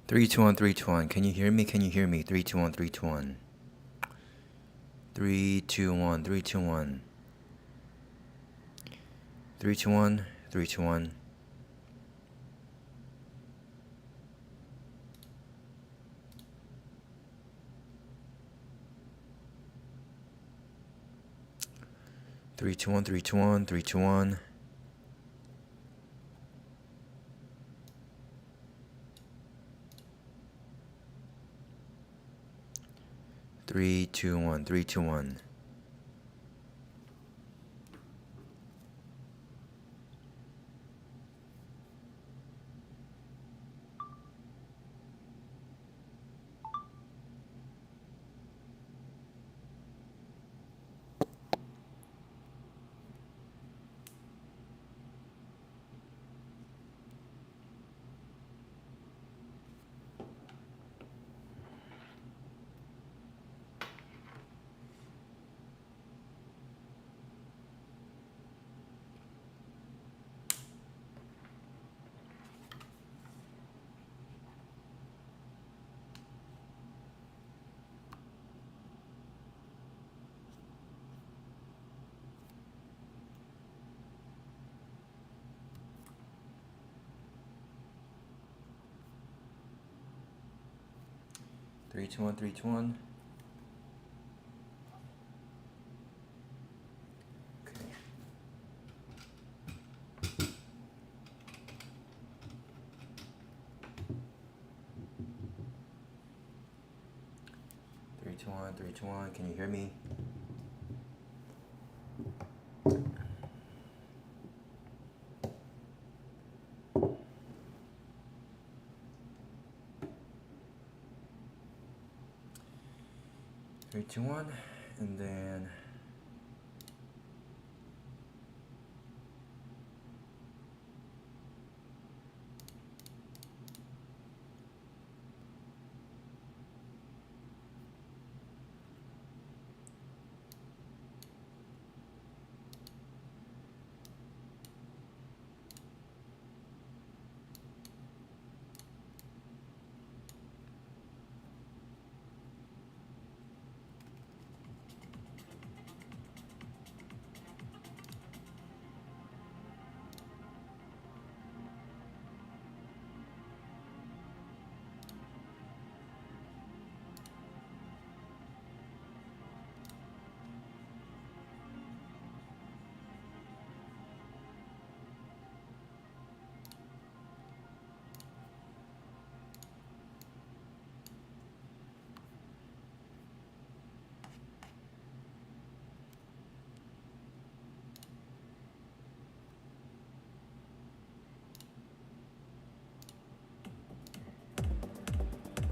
321, 321. Can you hear me? Can you hear me? 321, 321. 321, 321. 321, 321. 321, 321, 321. 321, 321. Three, two, one, 321. Okay. 321, 321. Can you hear me? Three, two, one, and then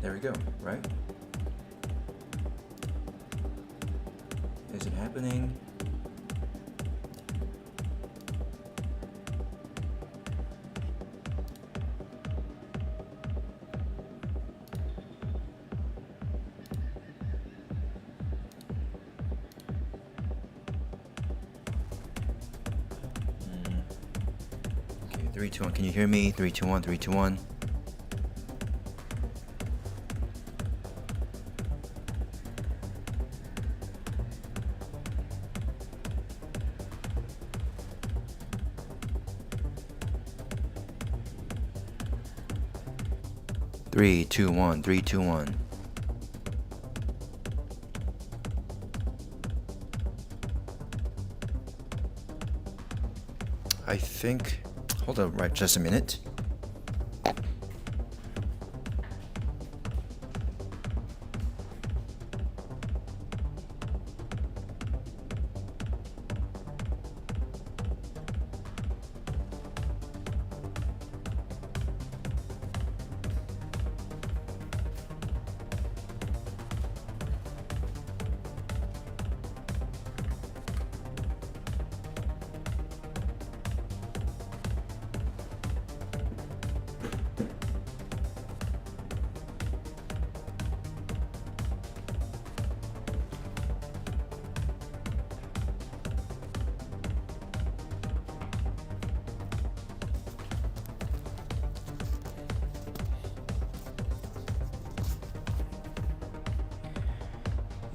'There we go, right? Is it happening? Okay, 3, 2, 1. Can you hear me? 3, 2, 1, 3, 2, 1. 3, 2, 1, 3, 2, 1. I think, hold on right just a minute.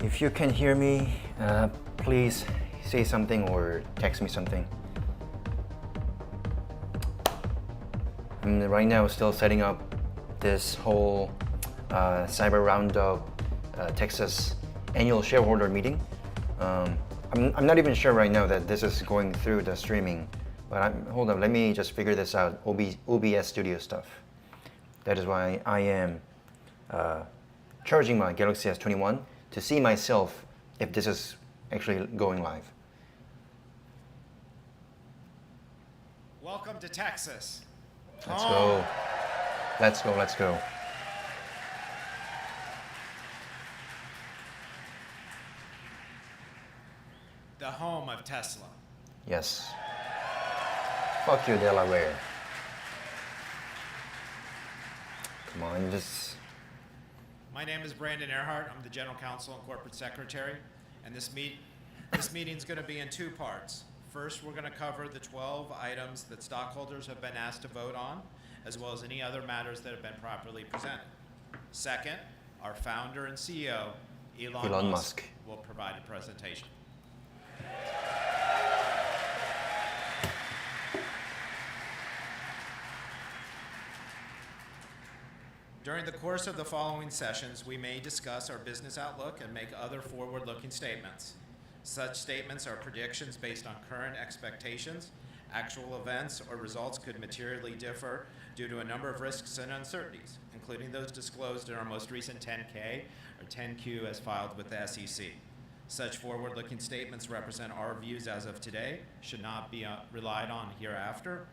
If you can hear me, please say something or text me something. I'm right now still setting up this whole Cyber Roundup Texas annual shareholder meeting. I'm not even sure right now that this is going through the streaming, but hold on, let me just figure this out. OBS Studio stuff. That is why I am charging my Galaxy S21 to see myself if this is actually going live. Welcome to Texas. Let's go. Let's go, let's go. The home of Tesla. Yes. Fuck you, Delaware. Come on, just... My name is Brandon Earhart. I'm the General Counsel and Corporate Secretary. And this meeting's going to be in two parts. First, we're going to cover the 12 items that stockholders have been asked to vote on, as well as any other matters that have been properly presented. Second, our founder and CEO, Elon Musk, will provide a presentation. During the course of the following sessions, we may discuss our business outlook and make other forward-looking statements. Such statements are predictions based on current expectations. Actual events or results could materially differ due to a number of risks and uncertainties, including those disclosed in our most recent 10-K or 10-Q as filed with the SEC. Such forward-looking statements represent our views as of today, should not be relied on hereafter,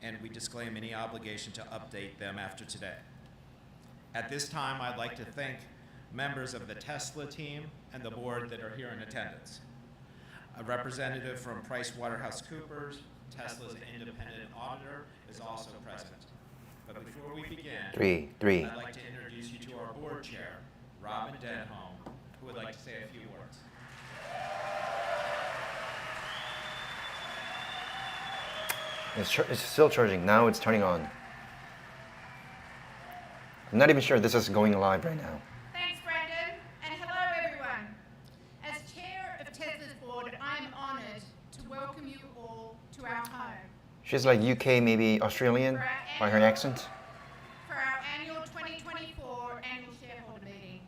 and we disclaim any obligation to update them after today. At this time, I'd like to thank members of the Tesla team and the board that are here in attendance. A representative from PricewaterhouseCoopers, Tesla's independent auditor, is also present. But before we begin, I'd like to introduce you to our board chair, Robin Denholm, who would like to say a few words. It's still charging. Now it's turning on. I'm not even sure this is going live right now. Thanks, Brandon, and hello, everyone. As chair of Tesla's board, I'm honored to welcome you all to our home. She's like UK, maybe Australian, by her accent. For our annual 2024 annual shareholder meeting.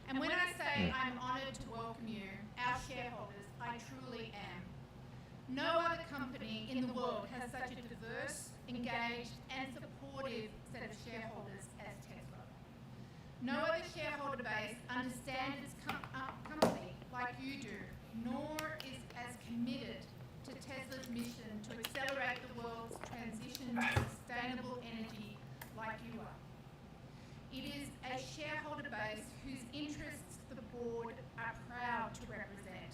And when I say I'm honored to welcome you, our shareholders, I truly am. No other company in the world has such a diverse, engaged, and supportive set of shareholders as Tesla. No other shareholder base understands its company like you do, nor is as committed to Tesla's mission to accelerate the world's transition to sustainable energy like you are. It is a shareholder base whose interests the board are proud to represent.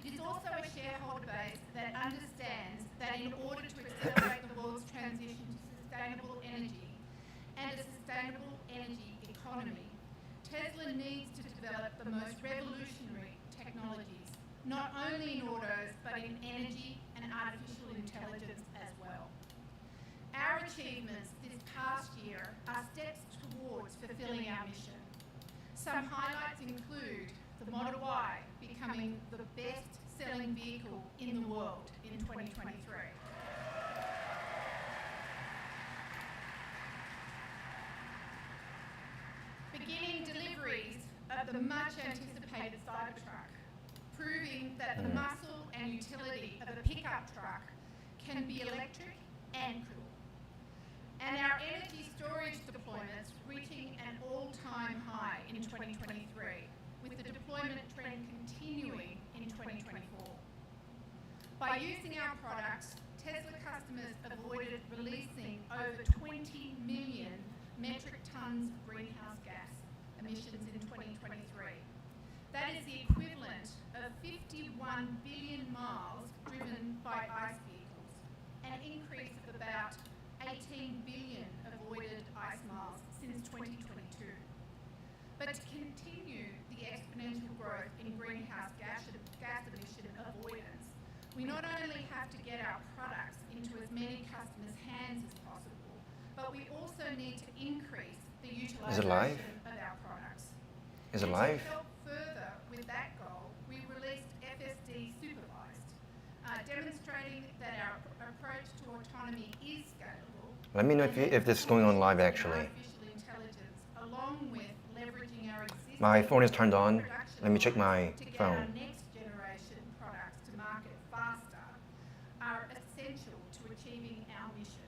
It is also a shareholder base that understands that in order to accelerate the world's transition to sustainable energy and a sustainable energy economy, Tesla needs to develop the most revolutionary technologies, not only in autos, but in energy and artificial intelligence as well. Our achievements this past year are steps towards fulfilling our mission. Some highlights include the Model Y becoming the best-selling vehicle in the world in 2023. Beginning deliveries of the much-anticipated Cybertruck, proving that the muscle and utility of a pickup truck can be electric and cool. And our energy storage deployments reaching an all-time high in 2023, with the deployment trend continuing in 2024. By using our products, Tesla customers avoided releasing over 20 million metric tons of greenhouse gas emissions in 2023. That is the equivalent of 51 billion miles driven by ICE vehicles, an increase of about 18 billion avoided ICE miles since 2022. But to continue the exponential growth in greenhouse gas emission avoidance, we not only have to get our products into as many customers' hands as possible, but we also need to increase the utilization of our products. Is it live? To help further with that goal, we released FSD Supervised, demonstrating that our approach to autonomy is scalable. Let me know if this is going on live actually. Artificial intelligence, along with leveraging our existing My phone is turned on. production Let me check my to get phone. our next generation products to market faster, are essential to achieving our mission.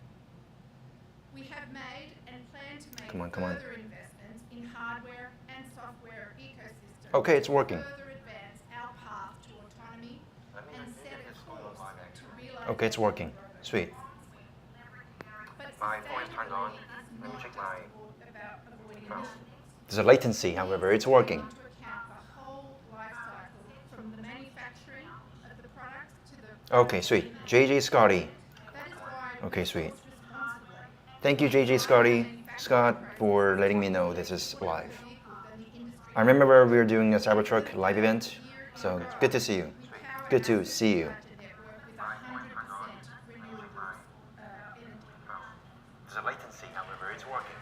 We have made and plan to make Come on. further investments in hardware and software ecosystems. Okay, it's working. To further advance our path to autonomy and set a course to realize Okay, it's working. Sweet. But My phone is turned on. sustainability is Let me not check just my about avoiding emissions. There's a latency, however, it's working. To account the whole life cycle, from the manufacturing of the products to the Okay, sweet. JJ Scotty. That is why Okay, sweet. responsibly Thank you, JJ Scott, for letting me know this is live. I remember we were doing a Cybertruck live event, so it's good to see you. Good to see you. There's a latency, however, it's working.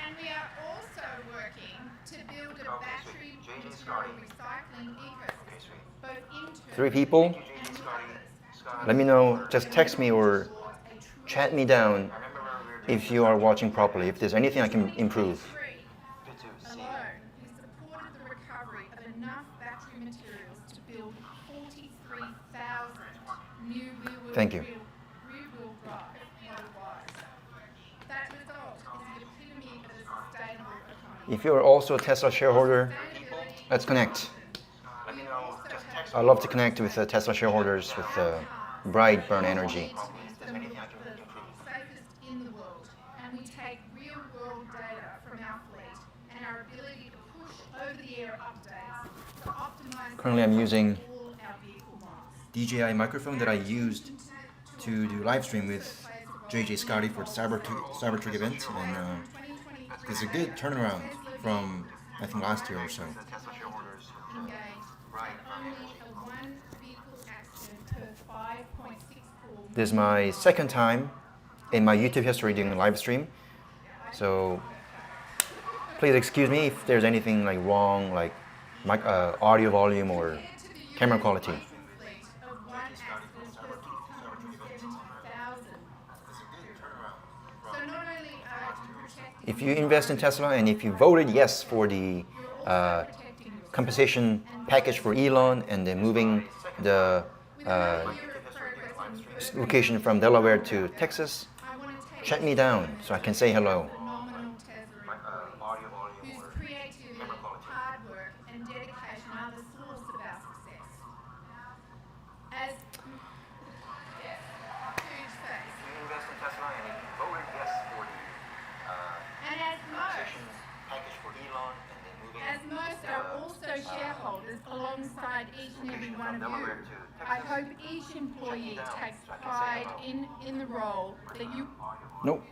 And we are also working to build a battery material recycling ecosystem, both internally 3 people. and with others. Let me know, just text me or chat me down if you are watching properly, if there's anything I can improve. Alone, we supported the recovery of enough battery materials to build 43,000 new rear-wheel Thank you. rear-wheel drive Model Ys. That result is the epitome of a sustainable economy. If you're also a Tesla shareholder, let's connect. I love to connect with Tesla shareholders with bright burn energy. Safest in the world, and we take real-world data from our fleet and our ability to push over-the-air updates to optimize Currently I'm using all our vehicle miles. DJI microphone that I used to do live stream with JJ Scotty for the Cybertruck event, and it's a good turnaround from I think last year or so. Engaged in only a one vehicle accident per 5.64 This is my second time in my YouTube history doing a live stream, so please excuse me if there's anything like wrong, like audio volume or camera quality. fleet of one accident per 670,000. So not only are you protecting If you invest in Tesla and if you voted yes for the protecting your compensation package for Elon and then moving the year of progress in location from Delaware to Texas, I want to take chat me down so I can say hello. phenomenal Tesla employee whose creativity, hard work, and dedication are the source of our success. As yes, huge face. And as most are also shareholders alongside each and every one of you, I hope each employee takes pride in the role that you Nope.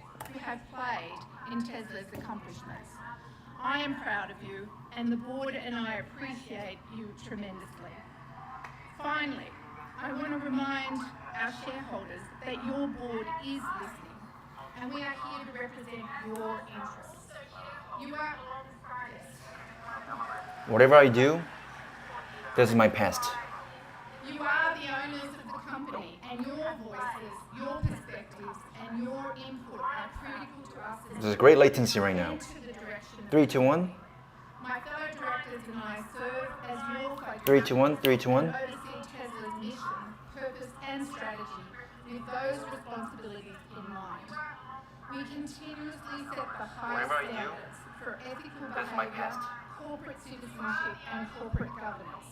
have played in Tesla's accomplishments. I am proud of you, and the board and I appreciate you tremendously. Finally, I want to remind our shareholders that your board is listening, and we are here to represent your interests. You are yes. Whatever I do, this is my past. You are the owners of the company, and your voices, your perspectives, and your input are critical to us as There's great latency right now. into the direction. 3, 2, 1. My fellow directors and I serve as your focus 3, 2, 1. 3, 2, 1. to oversee Tesla's mission, purpose, and strategy with those responsibilities in mind. We continuously set the highest Whatever I do, standards for ethical this is my behavior, past. corporate citizenship, and corporate governance.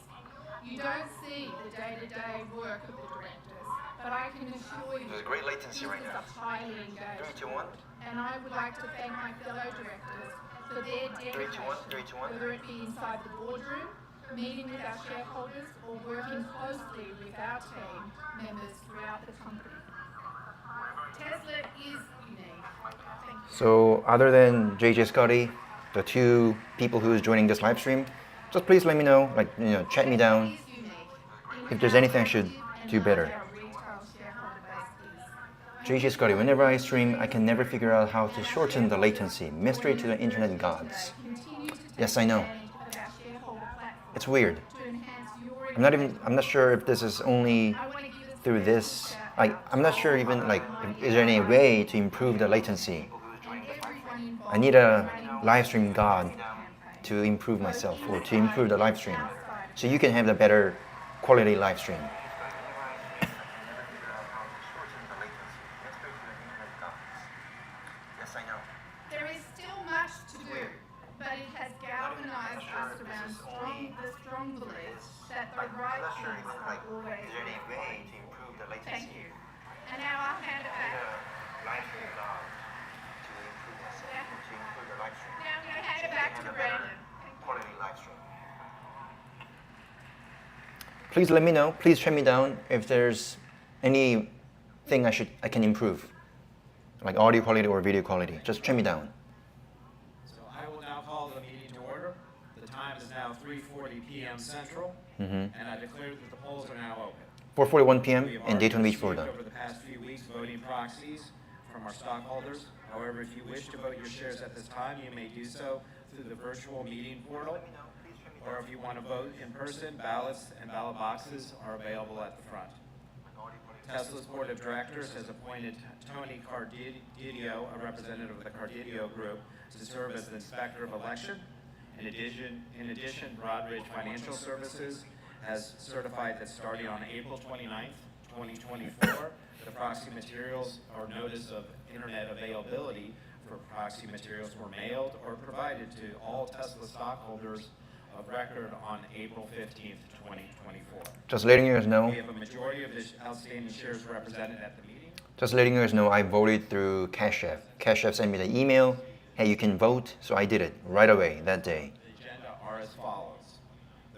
You don't see the day-to-day work of the directors, but I can assure you There's great latency this right is now. a highly engaged 3, 2, 1. and I would like to thank my fellow directors for their 3, 2, 1. 3, 2, 1. dedication, whether it be inside the boardroom, meeting with our shareholders, or working closely with our team members throughout the company. Tesla is unique. Thank you. So other than JJ Scotty, the 2 people who is joining this live stream, just please let me know, chat me down Is unique in if there's how anything I should active do and better. large our retail shareholder base is. JJ Scotty, whenever I stream, I can never figure out how to shorten the latency. Mystery to the internet gods. Continue to take Yes, I know. advantage It's weird. to enhance your I'm not sure if this is only I want to give a through special this. shout Like, out I'm not to sure all even of like, my is there any way to improve the latency? and everyone involved I need a in running live this stream god campaign. to improve myself or to Both improve the inside live and stream, outside of so you can have the better quality live stream. Yes, I know. There is still much to do, but it has galvanized us around the strong belief that the right things are always right. improve the Thank you. And now I'll hand it back. Live stream god to improve myself, Yeah. to improve the live stream. Now I'm going to hand it back to Brandon. Quality live stream. Please let me know. Please track me down if there's anything I can improve, like audio quality or video quality. Just track me down. So I will now call the meeting to order. The time is now 3:40 p.m. Central, Mm-hmm. and I declare that the polls are now open. 4:41 p.m. We have in already Daytona Beach, received Florida. over the past few weeks voting proxies from our stockholders. However, if you wish to vote your shares at this time, you may do so through the virtual meeting portal. Or if you want to vote in person, ballots and ballot boxes are available at the front. Tesla's board of directors has appointed Tony Cardidio, a representative of the Cardidio Group, to serve as the inspector of election. In addition, Broadridge Financial Services has certified that starting on April 29th, 2024, the proxy materials or notice of internet availability for proxy materials were mailed or provided to all Tesla stockholders of record on April 15th, 2024. Just letting you guys know. We have a majority of the outstanding shares represented at the meeting. Just letting you guys know, I voted through Cash App. Cash App sent me the email. Hey, you can vote. So I did it right away that day. The agenda are as follows.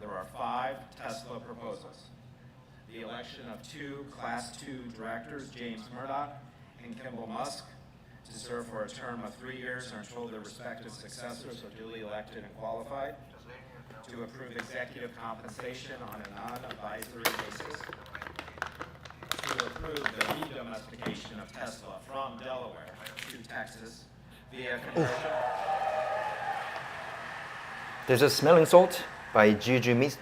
There are 5 Tesla proposals. The election of 2 Class 2 directors, James Murdoch and Kimball Musk, to serve for a term of 3 years or until their respective successors are duly elected and qualified. To approve executive compensation on a non-advisory basis. To approve the re-domestication of Tesla from Delaware to Texas via conversion. There's a smelling salt by Juju Ratify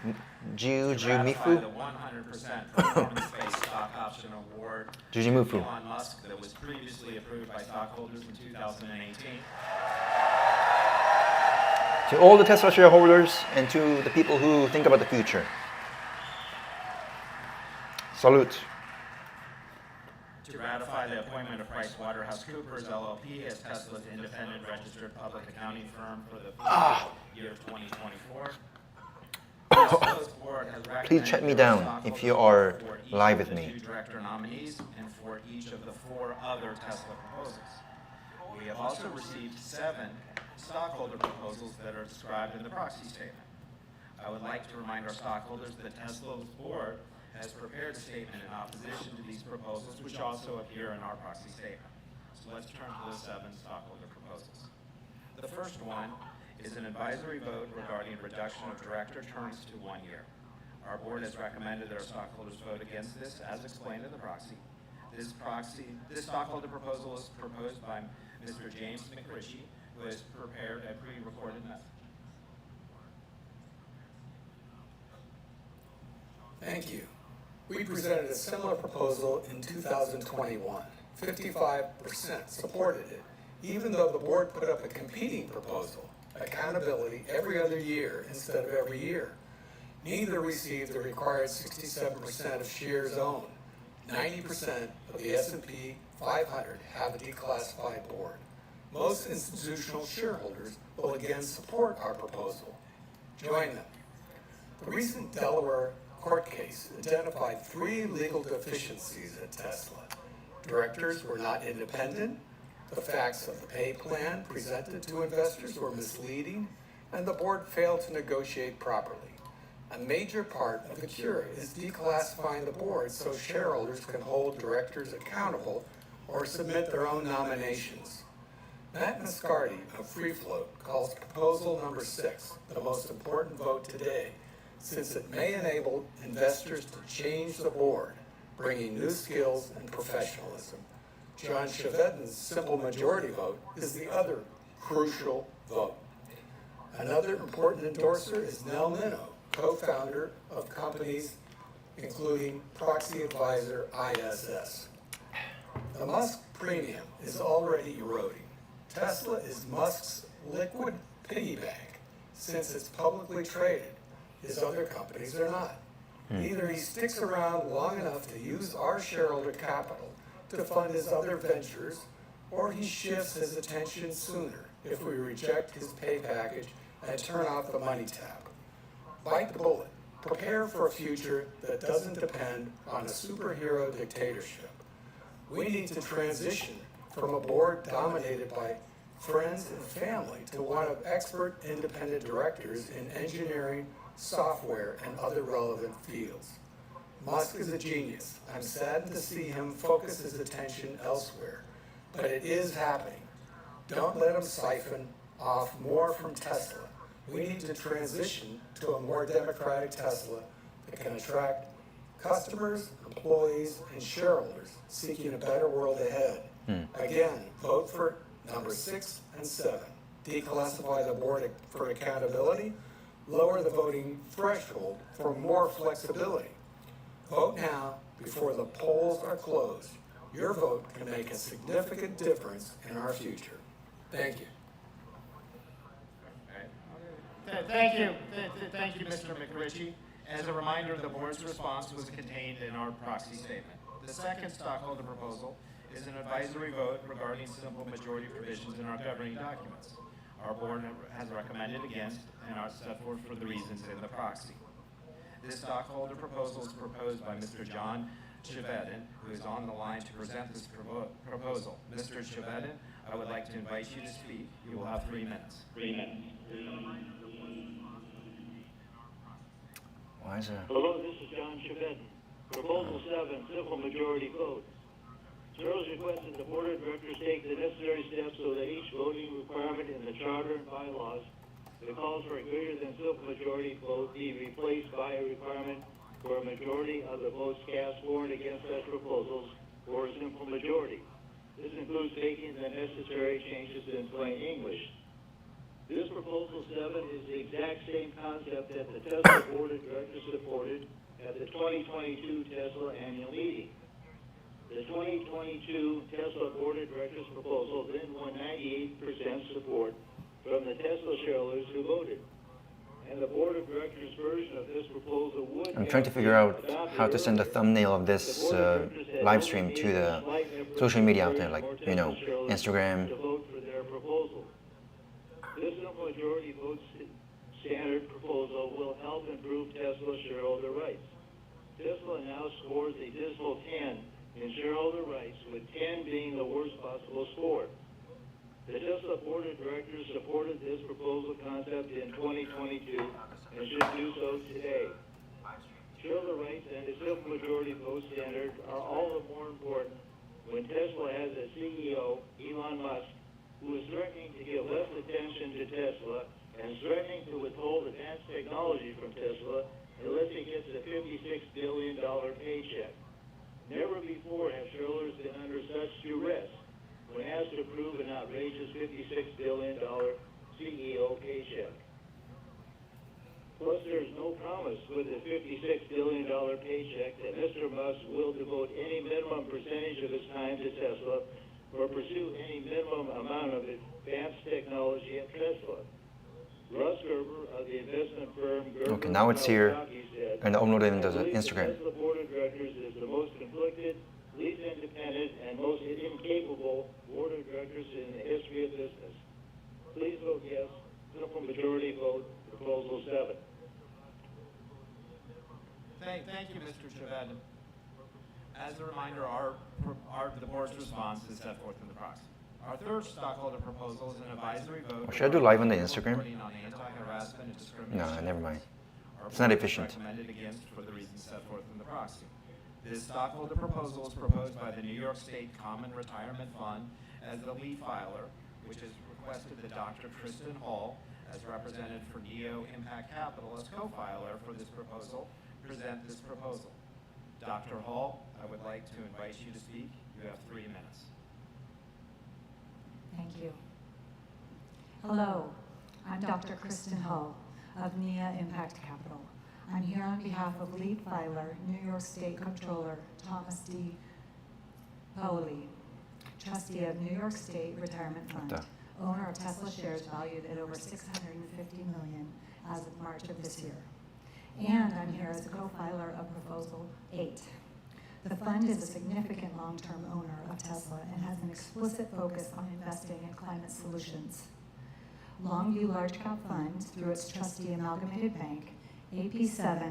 Mifu. the 100% performance-based stock option award to Jujimufu. Elon Musk that was previously approved by stockholders in 2018. To all the Tesla shareholders and to the people who think about the future. Salute. To ratify the appointment of PricewaterhouseCoopers LLP as Tesla's independent registered public accounting firm for the fiscal year 2024. Tesla's board has recommended Please check me that down stockholders if you are vote for each live of with the me. 2 director nominees and for each of the 4 other Tesla proposals. We have also received 7 stockholder proposals that are described in the proxy statement. I would like to remind our stockholders that Tesla's board has prepared a statement in opposition to these proposals, which also appear in our proxy statement. So let's turn to the 7 stockholder proposals. The first one is an advisory vote regarding reduction of director terms to 1 year. Our board has recommended that our stockholders vote against this, as explained in the proxy. This stockholder proposal is proposed by Mr. James McRitchie, who has prepared a pre-recorded message. Thank you. We presented a similar proposal in 2021. 55% supported it, even though the board put up a competing proposal, accountability every other year instead of every year. Neither received the required 67% of shares owned. 90% of the S&P 500 have a declassified board. Most institutional shareholders will again support our proposal. Join them. The recent Delaware court case identified 3 legal deficiencies at Tesla. Directors were not independent, the facts of the pay plan presented to investors were misleading, and the board failed to negotiate properly. A major part of the cure is declassifying the board so shareholders can hold directors accountable or submit their own nominations. Matt Mascardi of Free Float calls proposal number 6 the most important vote today, since it may enable investors to change the board, bringing new skills and professionalism. John Chevedden's simple majority vote is the other crucial vote. Another important endorser is Nell Minow, co-founder of companies including proxy advisor ISS. The Musk premium is already eroding. Tesla is Musk's liquid piggy bank since it's publicly traded. His other companies are not. Either he sticks around long enough to use our shareholder capital to fund his other ventures, or he shifts his attention sooner if we reject his pay package and turn off the money tap. Bite the bullet. Prepare for a future that doesn't depend on a superhero dictatorship. We need to transition from a board dominated by friends and family to one of expert independent directors in engineering, software, and other relevant fields. Musk is a genius. I'm saddened to see him focus his attention elsewhere, but it is happening. Don't let him siphon off more from Tesla. We need to transition to a more democratic Tesla that can attract customers, employees, and shareholders seeking a better world ahead. Again, vote for number 6 and 7. Declassify the board for accountability. Lower the voting threshold for more flexibility. Vote now before the polls are closed. Your vote can make a significant difference in our future. Thank you. Thank you. Thank you, Mr. McRitchie. As a reminder, the board's response was contained in our proxy statement. The second stockholder proposal is an advisory vote regarding simple majority provisions in our governing documents. Our board has recommended against and are set forth for the reasons in the proxy. This stockholder proposal is proposed by Mr. John Chevedden, who is on the line to present this proposal. Mr. Chevedden, I would like to invite you to speak. You will have 3 minutes. 3 minutes. Why is it? Hello, this is John Chevedden. Proposal 7, simple majority vote. Shareholders request that the board of directors take the necessary steps so that each voting requirement in the charter and bylaws that calls for a greater than simple majority vote be replaced by a requirement for a majority of the votes cast for and against such proposals or a simple majority. This includes making the necessary changes in plain English. This proposal 7 is the exact same concept that the Tesla board of directors supported at the 2022 Tesla annual meeting. The 2022 Tesla board of directors proposal then won 98% support from the Tesla shareholders who voted. And the board of directors version of this proposal would I'm trying to figure out how to send a thumbnail of this live stream to the social media out there, like, you know, Instagram. To vote for their proposal. This simple majority vote standard proposal will help improve Tesla shareholder rights. Tesla now scores a dismal 10 in shareholder rights, with 10 being the worst possible score. The Tesla board of directors supported this proposal concept in 2022 and should do so today. Shareholder rights and a simple majority vote standard are all the more important when Tesla has a CEO, Elon Musk, who is threatening to give less attention to Tesla and threatening to withhold advanced technology from Tesla unless he gets a $56 billion paycheck. Never before have shareholders been under such duress when asked to prove an outrageous $56 billion CEO paycheck. Plus, there's no promise with a $56 billion paycheck that Mr. Musk will devote any minimum percentage of his time to Tesla or pursue any minimum amount of advanced technology at Tesla. Russ Gerber of the investment firm Gerber Okay, now it's here, said, and upload it into "I the believe Instagram. The Tesla board of directors is the most conflicted, least independent, and most incapable board of directors in the history of business. Please vote yes. Simple majority vote, proposal 7. Thank you, Mr. Chevedden. As a reminder, the board's response is set forth in the proxy. Our third stockholder proposal is an advisory vote. Should I do live on the Instagram? Reporting on anti-harassment and No, discrimination. never mind. Our It's not board efficient. recommended against for the reasons set forth in the proxy. This stockholder proposal is proposed by the New York State Common Retirement Fund as the lead filer, which has requested that Dr. Kristen Hall, as represented for Neo Impact Capital as co-filer for this proposal, present this proposal. Dr. Hall, I would like to invite you to speak. You have 3 minutes. Thank you. Hello, I'm Dr. Kristen Hull of NIA Impact Capital. I'm here on behalf of lead filer, New York State Comptroller Thomas D. Paoli, trustee of New York State Retirement Fund, owner of Tesla shares valued at over $650 million as of March of this year. And I'm here as a co-filer of Proposal 8. The fund is a significant long-term owner of Tesla and has an explicit focus on investing in climate solutions. Longview Large Cap Fund, through its trustee Amalgamated Bank, AP7,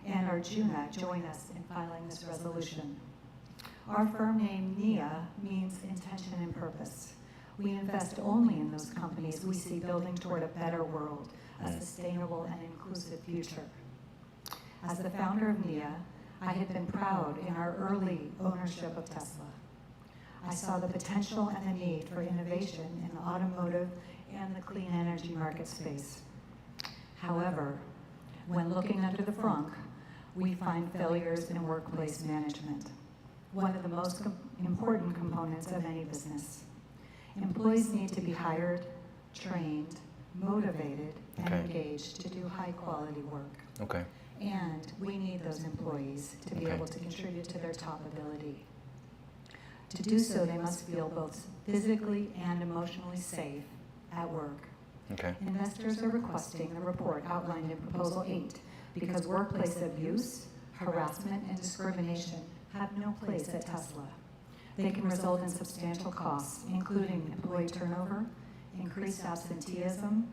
and Arjuna join us in filing this resolution. Our firm name, NIA, means intention and purpose. We invest only in those companies we see building toward a better world, a sustainable and inclusive future. As the founder of NIA, I had been proud in our early ownership of Tesla. I saw the potential and the need for innovation in the automotive and the clean energy market space. However, when looking under the frunk, we find failures in workplace management, one of the most important components of any business. Employees need to be hired, trained, motivated, and engaged to do high-quality work. Okay. And we need those employees to be able to contribute to their top ability. To do so, they must feel both physically and emotionally safe at work. Okay. Investors are requesting the report outlined in Proposal 8 because workplace abuse, harassment, and discrimination have no place at Tesla. They can result in substantial costs, including employee turnover, increased absenteeism,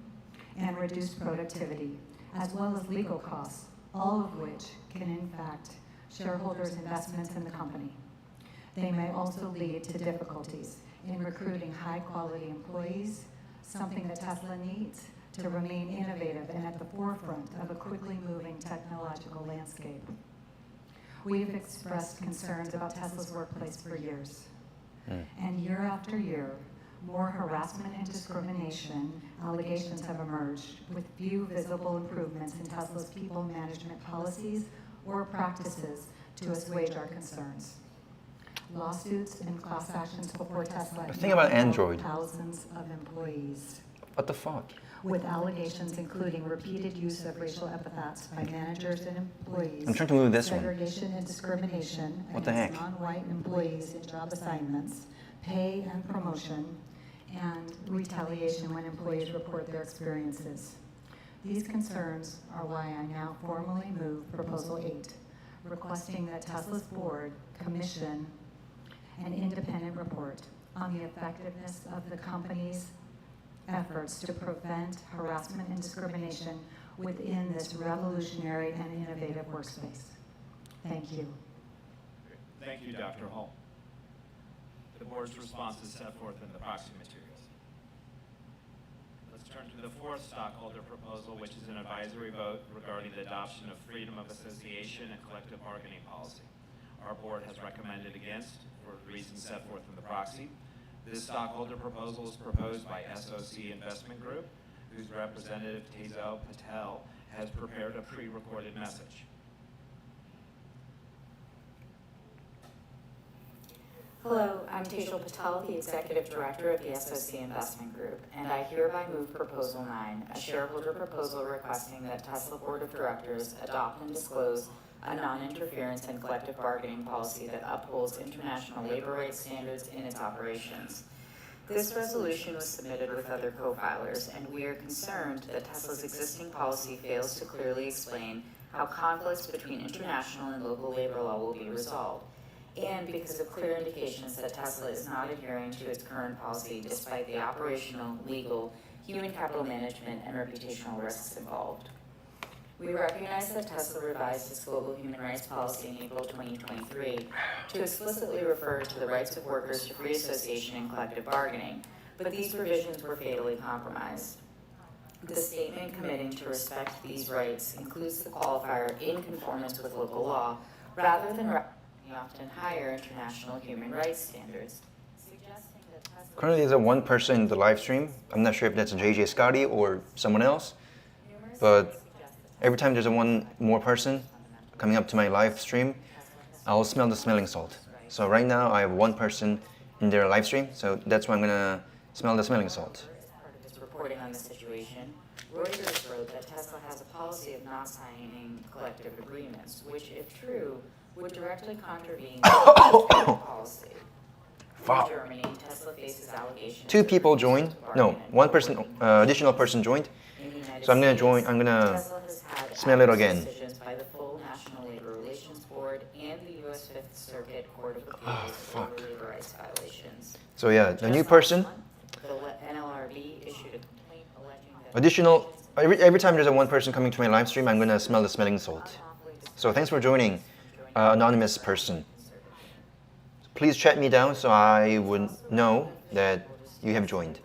and reduced productivity, as well as legal costs, all of which can impact shareholders' investments in the company. They may also lead to difficulties in recruiting high-quality employees, something that Tesla needs to remain innovative and at the forefront of a quickly moving technological landscape. We've expressed concerns about Tesla's workplace for years. And year after year, more harassment and discrimination allegations have emerged with few visible improvements in Tesla's people management policies or practices to assuage our concerns. Lawsuits and class actions before Tesla The thing about Android. thousands of employees, What the fuck? with allegations including repeated use of racial epithets by managers and employees, I'm trying to move this one. segregation and discrimination What the against heck? non-white employees in job assignments, pay and promotion, and retaliation when employees report their experiences. These concerns are why I now formally move Proposal 8, requesting that Tesla's board commission an independent report on the effectiveness of the company's efforts to prevent harassment and discrimination within this revolutionary and innovative workspace. Thank you. Thank you, Dr. Hall. The board's response is set forth in the proxy materials. Let's turn to the fourth stockholder proposal, which is an advisory vote regarding the adoption of freedom of association and collective bargaining policy. Our board has recommended against for reasons set forth in the proxy. This stockholder proposal is proposed by SOC Investment Group, whose representative Tezel Patel has prepared a pre-recorded message. Hello, I'm Tezel Patel, the Executive Director of the SOC Investment Group, and I hereby move Proposal 9, a shareholder proposal requesting that Tesla Board of Directors adopt and disclose a non-interference and collective bargaining policy that upholds international labor rights standards in its operations. This resolution was submitted with other co-filers, and we are concerned that Tesla's existing policy fails to clearly explain how conflicts between international and local labor law will be resolved, and because of clear indications that Tesla is not adhering to its current policy despite the operational, legal, human capital management, and reputational risks involved. We recognize that Tesla revised its global human rights policy in April 2023 to explicitly refer to the rights of workers to free association and collective bargaining, but these provisions were fatally compromised. The statement committing to respect these rights includes the qualifier in conformance with local law, rather than the often higher international human rights standards, suggesting that Tesla... Currently, there's one person in the live stream. I'm not sure if that's JJ Scotty or someone else, but every time there's one more person coming up to my live stream, I'll smell the smelling salt. So right now, I have one person in their live stream, so that's why I'm gonna smell the smelling salt. As part of its reporting on the situation, Reuters wrote that Tesla has a policy of not signing collective agreements, which, if true, would directly contravene the policy. Wow. In Germany, Tesla faces allegations. 2 people joined. No, 1 person, additional person joined. In the United So I'm gonna States, join. I'm gonna Tesla has had smell it adverse again. decisions by the full National Labor Relations Board and the U.S. Fifth Circuit Court of Appeals fuck. over labor rights violations. So yeah, the new Just person. last month, the NLRB issued a complaint alleging that Additional. Every time there's a 1 person coming to my live stream, I'm gonna smell the smelling salt. So thanks for joining, anonymous person. Please chat me down so I would know that you have joined.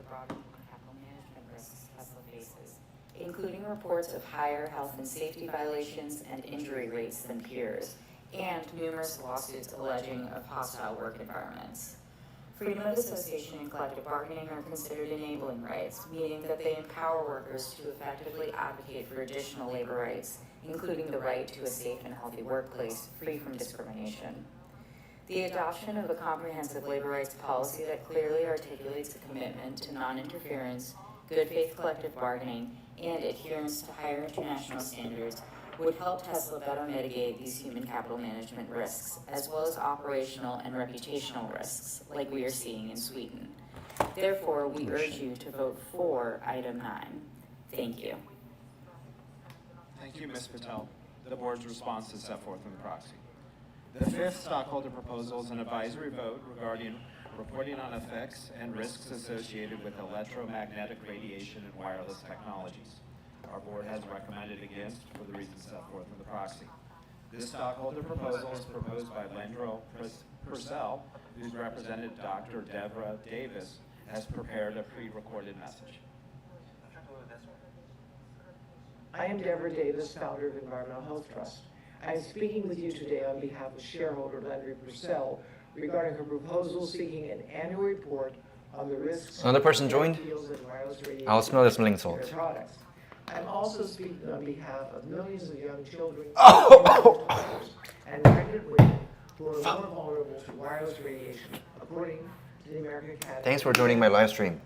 Including reports of higher health and safety violations and injury rates than peers, and numerous lawsuits alleging of hostile work environments. Freedom of association and collective bargaining are considered enabling rights, meaning that they empower workers to effectively advocate for additional labor rights, including the right to a safe and healthy workplace free from discrimination. The adoption of a comprehensive labor rights policy that clearly articulates a commitment to non-interference, good faith collective bargaining, and adherence to higher international standards would help Tesla better mitigate these human capital management risks, as well as operational and reputational risks, like we are seeing in Sweden. Therefore, we urge you to vote for item 9. Thank you. Thank you, Ms. Patel. The board's response is set forth in the proxy. The 5th stockholder proposal is an advisory vote regarding reporting on effects and risks associated with electromagnetic radiation and wireless technologies. Our board has recommended against for the reasons set forth in the proxy. This stockholder proposal is proposed by Lendro Purcell, whose representative, Dr. Deborah Davis, has prepared a pre-recorded message. I am Deborah Davis, founder of Environmental Health Trust. I am speaking with you today on behalf of shareholder Lendro Purcell regarding her proposal seeking an annual report on the risks Another person joined? and wireless radiation I'll smell the smelling in salt. their products. I'm also speaking on behalf of millions of young children and pregnant women who are more vulnerable to wireless radiation, according to the American Academy. Thanks for joining my live stream.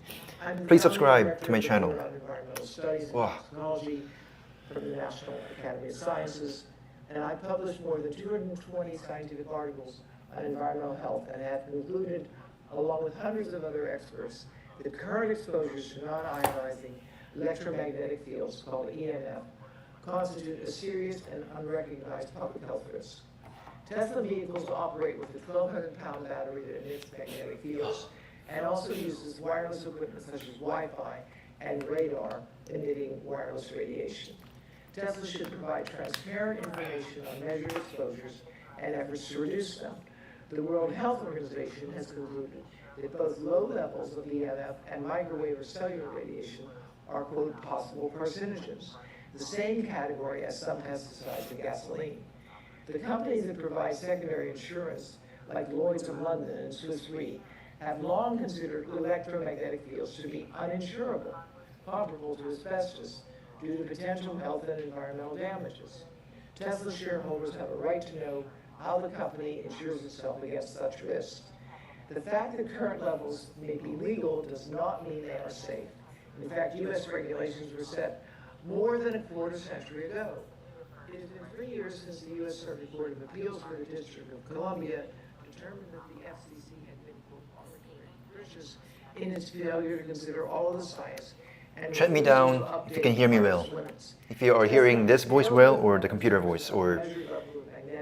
I'm the Please founding subscribe director to my of the channel. Board on Environmental Studies and Wow. Technology from the National Academy of Sciences, and I published more than 220 scientific articles on environmental health and have concluded, along with hundreds of other experts, that current exposures to non-ionizing electromagnetic fields, called EMF, constitute a serious and unrecognized public health risk. Tesla vehicles operate with a 1,200-pound battery that emits magnetic fields and also uses wireless equipment such as Wi-Fi and radar emitting wireless radiation. Tesla should provide transparent information on measured exposures and efforts to reduce them. The World Health Organization has concluded that both low levels of EMF and microwave or cellular radiation are, quote, possible carcinogens, the same category as some pesticides and gasoline. The companies that provide secondary insurance, like Lloyd's of London and Swiss Re, have long considered electromagnetic fields to be uninsurable, comparable to asbestos, due to potential health and environmental damages. Tesla shareholders have a right to know how the company insures itself against such risks. The fact that current levels may be legal does not mean they are safe. In fact, U.S. regulations were set more than a quarter century ago. It has been 3 years since the U.S. Circuit Court of Appeals for the District of Columbia determined that the FCC had been capricious in its failure to consider all of the science. And Chat me down if you can hear me well. If you are hearing this voice well, or the computer voice, or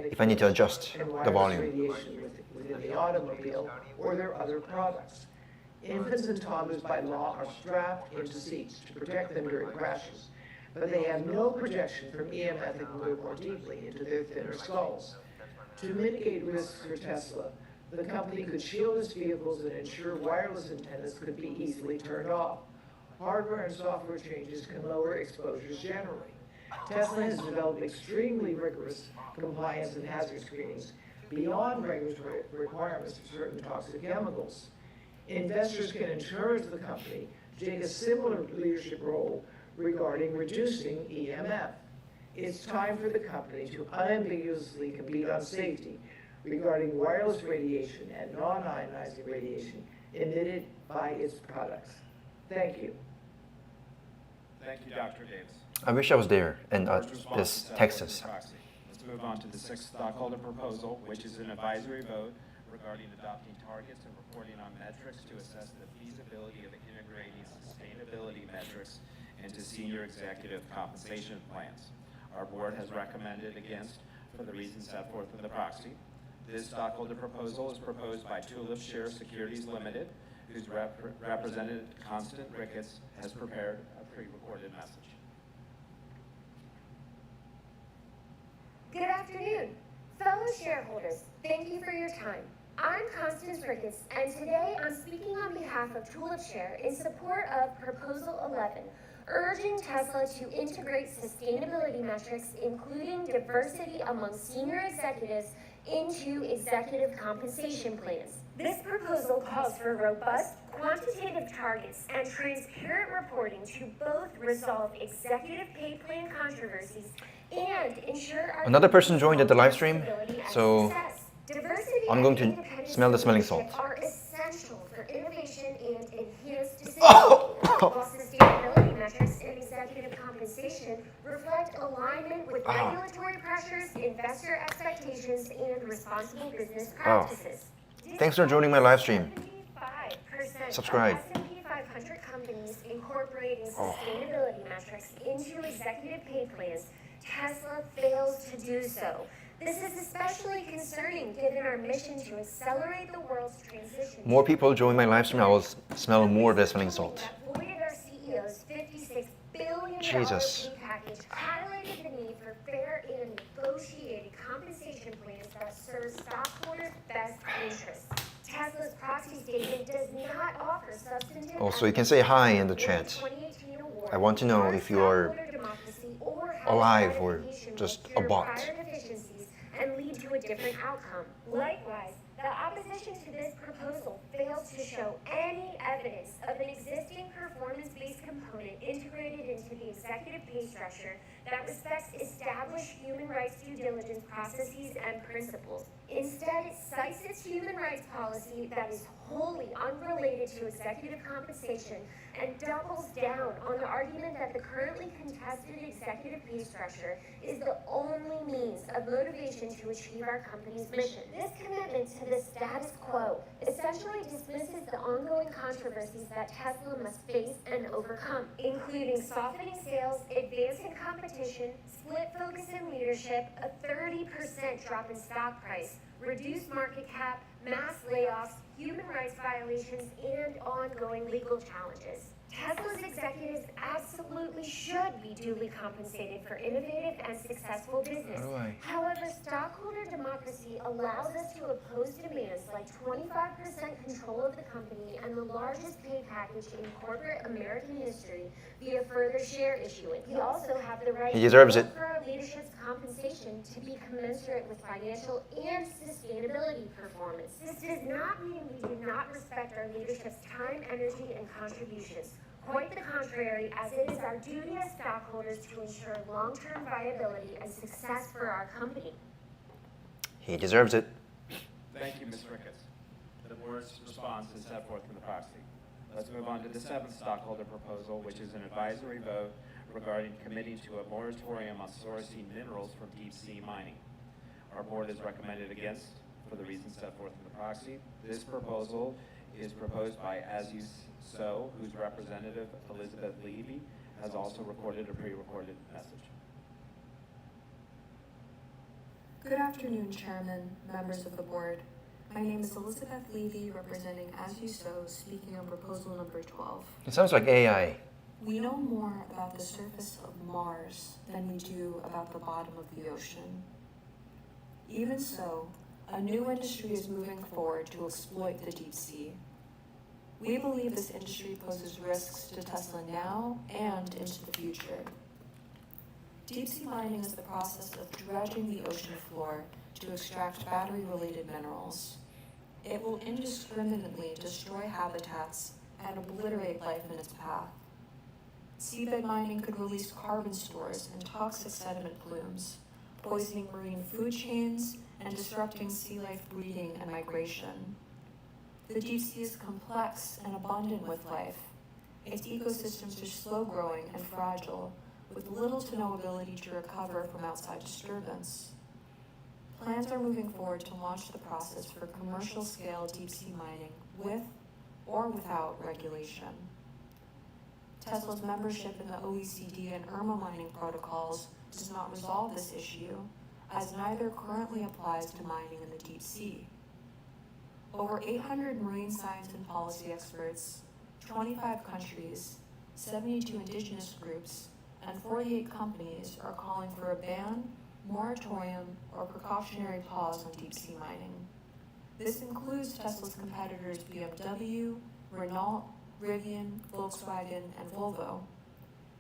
if I need to adjust the volume. Within the automobile or their other products. Infants and toddlers by law are strapped into seats to protect them during crashes, but they have no protection from EMF that can go more deeply into their thinner skulls. To mitigate risks for Tesla, the company could shield its vehicles and ensure wireless antennas could be easily turned off. Hardware and software changes can lower exposures generally. Tesla has developed extremely rigorous compliance and hazard screenings beyond regulatory requirements for certain toxic chemicals. Investors can encourage the company to take a similar leadership role regarding reducing EMF. It's time for the company to unambiguously compete on safety regarding wireless radiation and non-ionizing radiation emitted by its products. Thank you. Thank you, Dr. Davis. I wish I was there in Board's response is this set forth in Texas. the proxy. Let's move on to the sixth stockholder proposal, which is an advisory vote regarding adopting targets and reporting on metrics to assess the feasibility of integrating sustainability metrics into senior executive compensation plans. Our board has recommended against for the reasons set forth in the proxy. This stockholder proposal is proposed by Tulip Share Securities Limited, whose representative Constant Ricketts has prepared a pre-recorded message. Good afternoon, fellow shareholders. Thank you for your time. I'm Constance Ricketts, and today I'm speaking on behalf of Tulip Share in support of Proposal 11, urging Tesla to integrate sustainability metrics, including diversity among senior executives, into executive compensation plans. This proposal calls for robust, quantitative targets and transparent reporting to both resolve executive pay plan controversies and ensure our Another person joined at the live stream, stability and so success. Diversity I'm and going to independence smell the of smelling leadership salt. are essential for innovation and enhanced decision-making, while sustainability metrics and executive compensation reflect alignment with regulatory pressures, investor expectations, and responsible business practices. Thanks for joining my live stream. 75% Subscribe. of S&P 500 companies incorporating sustainability metrics into executive pay plans. Tesla fails to do so. This is especially concerning given our mission to accelerate the world's transition. More people join my live stream, I will smell more of the smelling salt. That voided our CEO's $56 billion Jesus. pay package highlighted the need for fair and negotiated compensation plans that serve stockholders' best interests. Tesla's proxy statement does not offer substantive. Also, you can say hi in the chat. I want to know if you are alive or just a bot. And lead to a different outcome. Likewise, the opposition to this proposal fails to show any evidence of an existing performance-based component integrated into the executive pay structure that respects established human rights due diligence processes and principles. Instead, it cites its human rights policy that is wholly unrelated to executive compensation and doubles down on the argument that the currently contested executive pay structure is the only means of motivation to achieve our company's mission. This commitment to the status quo essentially dismisses the ongoing controversies that Tesla must face and overcome, including softening sales, advancing competition, split focus in leadership, a 30% drop in stock price, reduced market cap, mass layoffs, human rights violations, and ongoing legal challenges. Tesla's executives absolutely should be duly compensated for innovative and successful business. However, stockholder democracy allows us to oppose demands like 25% control of the company and the largest pay package in corporate American history via further share issuance. We also have the right He deserves it. for our leadership's compensation to be commensurate with financial and sustainability performance. This does not mean we do not respect our leadership's time, energy, and contributions. Quite the contrary, as it is our duty as stockholders to ensure long-term viability and success for our company. He deserves it. Thank you, Ms. Ricketts. The board's response is set forth in the proxy. Let's move on to the seventh stockholder proposal, which is an advisory vote regarding committing to a moratorium on sourcing minerals from deep-sea mining. Our board has recommended against for the reasons set forth in the proxy. This proposal is proposed by As You Sow, whose representative Elizabeth Levy has also recorded a pre-recorded message. Good afternoon, Chairman, members of the board. My name is Elizabeth Levy, representing As You Sow, speaking on proposal number 12. It sounds like AI. We know more about the surface of Mars than we do about the bottom of the ocean. Even so, a new industry is moving forward to exploit the deep sea. We believe this industry poses risks to Tesla now and into the future. Deep sea mining is the process of dredging the ocean floor to extract battery-related minerals. It will indiscriminately destroy habitats and obliterate life in its path. Seabed mining could release carbon stores and toxic sediment plumes, poisoning marine food chains and disrupting sea life breeding and migration. The deep sea is complex and abundant with life. Its ecosystems are slow-growing and fragile, with little to no ability to recover from outside disturbance. Plans are moving forward to launch the process for commercial-scale deep-sea mining with or without regulation. Tesla's membership in the OECD and IRMA mining protocols does not resolve this issue, as neither currently applies to mining in the deep sea. Over 800 marine science and policy experts, 25 countries, 72 indigenous groups, and 48 companies are calling for a ban, moratorium, or precautionary pause on deep-sea mining. This includes Tesla's competitors BMW, Renault, Rivian, Volkswagen, and Volvo.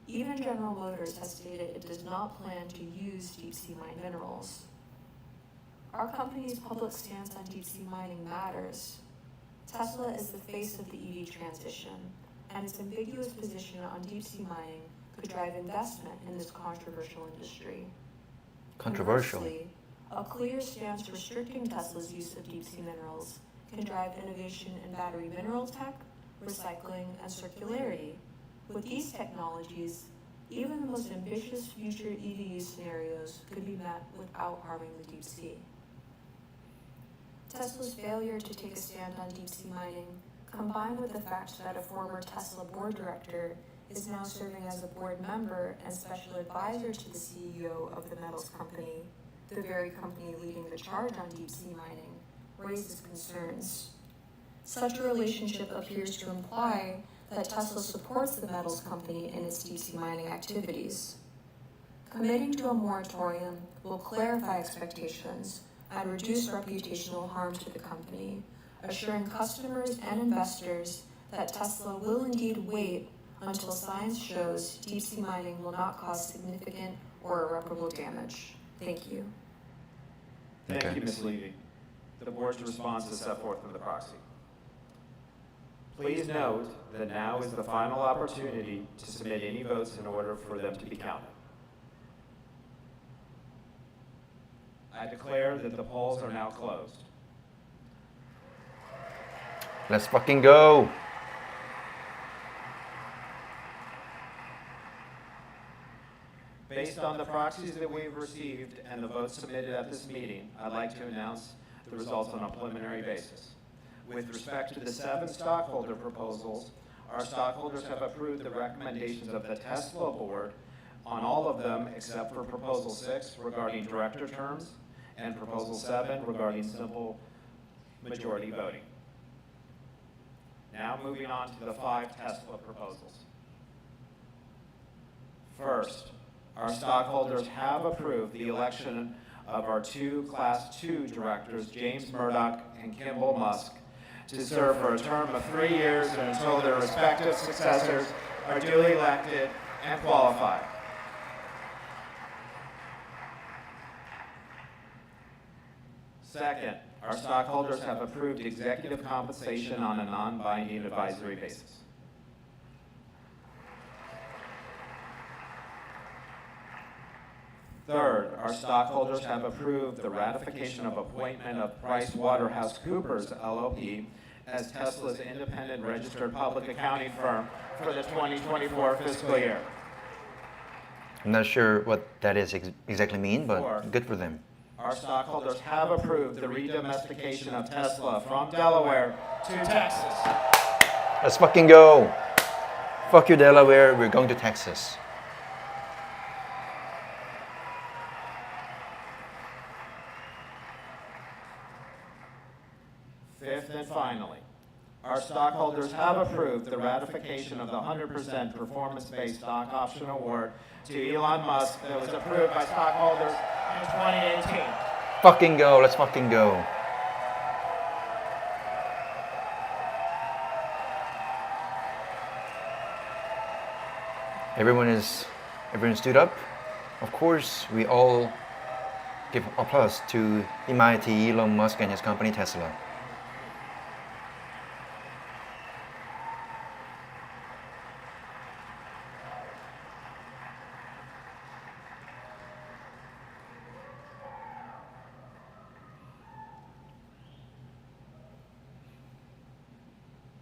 Even General Motors has stated it does not plan to use deep-sea mine minerals. Our company's public stance on deep-sea mining matters. Tesla is the face of the EV transition, and its ambiguous position on deep-sea mining could drive investment in this controversial industry. Controversial. Conversely, a clear stance restricting Tesla's use of deep-sea minerals can drive innovation in battery mineral tech, recycling, and circularity. With these technologies, even the most ambitious future EV use scenarios could be met without harming the deep sea. Tesla's failure to take a stand on deep-sea mining, combined with the fact that a former Tesla board director is now serving as a board member and special advisor to the CEO of the metals company, the very company leading the charge on deep-sea mining, raises concerns. Such a relationship appears to imply that Tesla supports the metals company in its deep-sea mining activities. Committing to a moratorium will clarify expectations and reduce reputational harm to the company, assuring customers and investors that Tesla will indeed wait until science shows deep-sea mining will not cause significant or irreparable damage. Thank you. Thank you, Ms. Levy. The board's response is set forth in the proxy. Please note that now is the final opportunity to submit any votes in order for them to be counted. I declare that the polls are now closed. Let's fucking go. Based on the proxies that we've received and the votes submitted at this meeting, I'd like to announce the results on a preliminary basis. With respect to the 7 stockholder proposals, our stockholders have approved the recommendations of the Tesla board on all of them except for Proposal 6 regarding director terms and Proposal 7 regarding simple majority voting. Now moving on to the 5 Tesla proposals. First, our stockholders have approved the election of our 2 Class 2 directors, James Murdoch and Kimball Musk, to serve for a term of 3 years and until their respective successors are duly elected and qualified. Second, our stockholders have approved executive compensation on a non-binding advisory basis. Third, our stockholders have approved the ratification of appointment of PricewaterhouseCoopers LLP as Tesla's independent registered public accounting firm for the 2024 fiscal year. I'm not sure what that is exactly mean, but Fourth, good for them. our stockholders have approved the redomestication of Tesla from Delaware to Texas. Let's fucking go. Fuck you, Delaware. We're going to Texas. Fifth and finally, our stockholders have approved the ratification of the 100% performance-based stock option award to Elon Musk that was approved by stockholders in 2018. Fucking go. Let's fucking go. Everyone stood up. Of course, we all give applause to MIT Elon Musk and his company Tesla.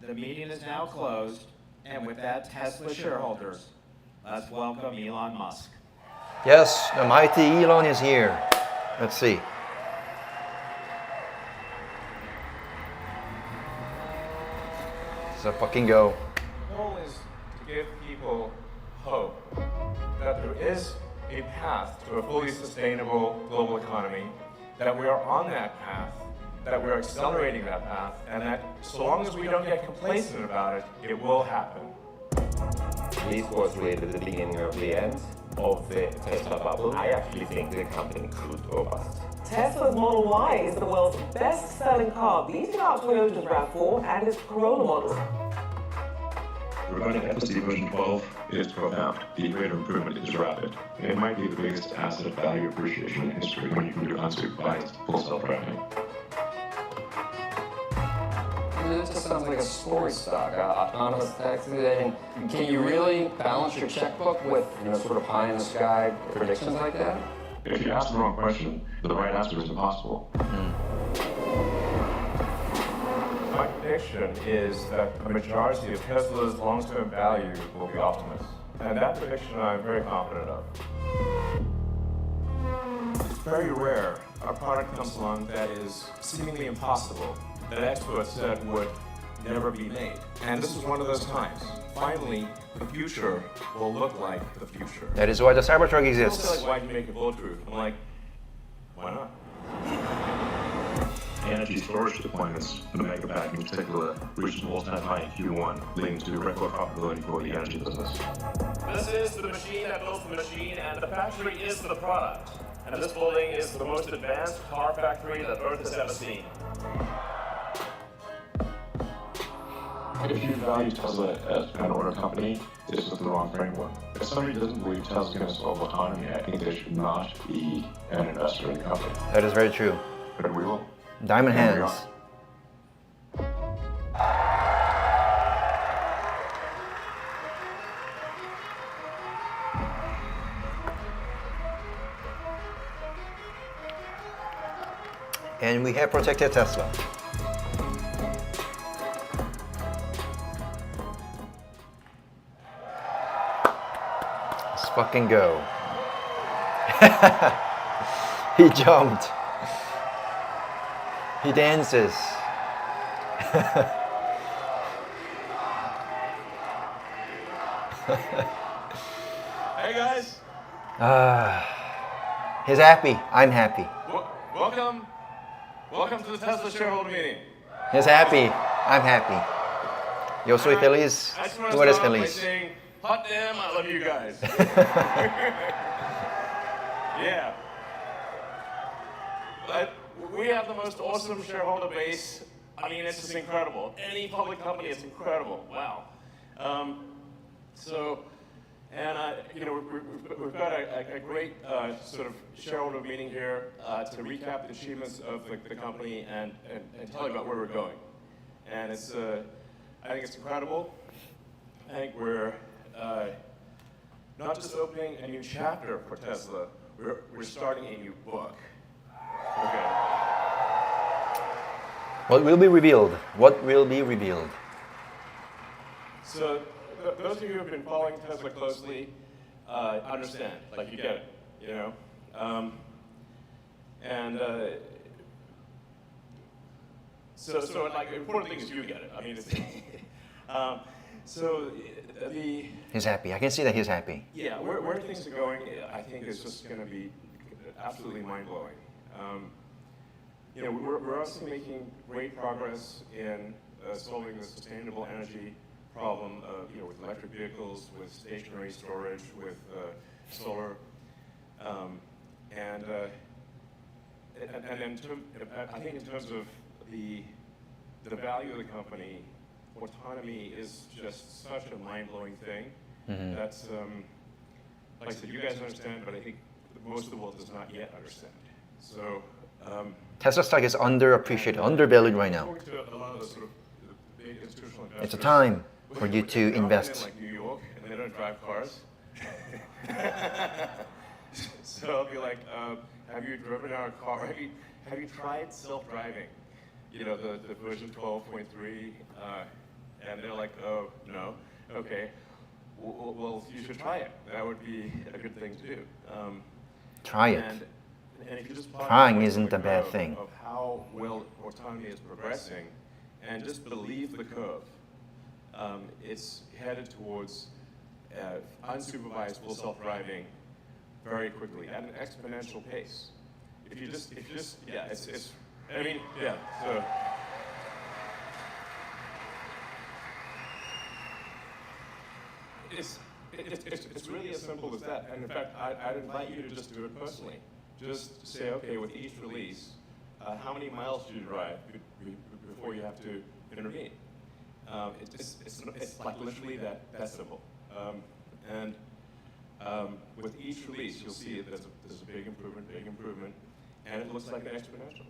The meeting is now closed. And with that, Tesla shareholders, let's welcome Elon Musk. Yes, the mighty Elon is here. Let's see. So fucking go. The goal is to give people hope that there is a path to a fully sustainable global economy, that we are on that path, that we're accelerating that path, and that so long as we don't get complacent about it, it will happen. This was really the beginning of the end of the Tesla bubble. I actually think the company could go bust. Tesla's Model Y is the world's best-selling car, beating out Toyota's RAV4 and its Corolla model. Regarding FSD version 12, it is profound. The rate of improvement is rapid. It might be the biggest asset value appreciation in history when you can do unsupervised full self-driving. This just sounds like a story stock, autonomous taxis. I mean, can you really balance your checkbook with, sort of pie-in-the-sky predictions like that? If you ask the wrong question, the right answer is impossible. My prediction is that a majority of Tesla's long-term value will be Optimus. And that prediction I'm very confident of. It's very rare a product comes along that is seemingly impossible, that experts said would never be made. And this is one of those times. Finally, the future will look like the future. That is why the Cybertruck People exists. say, like, why'd you make it bulletproof? I'm like, why not? Energy storage deployments, the Megapack in particular, reached an all-time high in Q1, leading to record profitability for the energy business. This is the machine that builds the machine, and the factory is the product. And this building is the most advanced car factory that Earth has ever seen. If you value Tesla as an order company, this is the wrong framework. If somebody doesn't believe Tesla's going to solve autonomy, I think they should not be an investor in the company. That is very true. But we will. Diamond And we hands. And we have protected Tesla. Let's fucking go. He jumped. He dances. Hey guys, He's happy. I'm happy. welcome to the Tesla shareholder meeting. He's happy. I'm happy. Yo soy feliz. I just want Tú to eres start by feliz. saying, hot damn, I love you guys. Yeah. But we have the most awesome shareholder base. I mean, it's just incredible. Any public company is incredible. Wow. We've got a great sort of shareholder meeting here to recap the achievements of the company and tell you about where we're going. And I think it's incredible. I think we're not just opening a new chapter for Tesla, we're starting a new book. Okay. What will be revealed? What will be revealed? So those of you who have been following Tesla closely understand, like you get it, So like the important thing is you get it. I mean, He's happy. I can see that he's happy. Yeah, where things are going, I think, is just going to be absolutely mind-blowing. We're also making great progress in solving the sustainable energy problem, with electric vehicles, with stationary storage, with solar, and I think in terms of the value of the company, autonomy is just such a mind-blowing thing. Mm-hmm. That's, like I said, you guys understand, but I think most of the world does not yet understand. So, Tesla stock is underappreciated, undervalued right now. talking to a lot of the sort of big institutional investors. It's a time for you to They're often invest. in like New York, and they don't drive cars. So I'll be like, have you driven our car? Have you tried self-driving? The version 12.3, and they're like, oh, no. Okay, well, you should try it. That would be a good thing to do. Try it. And if you just plot Trying the isn't a bad curve thing. of how well autonomy is progressing, and just believe the curve, it's headed towards unsupervised full self-driving very quickly at an exponential pace. If you just, yeah, it's, I mean, yeah, so. It's really as simple as that. And in fact, I'd invite you to just do it personally. Just say, okay, with each release, how many miles do you drive before you have to intervene? It's like literally that simple. With each release, you'll see there's a big improvement, and it looks like an exponential.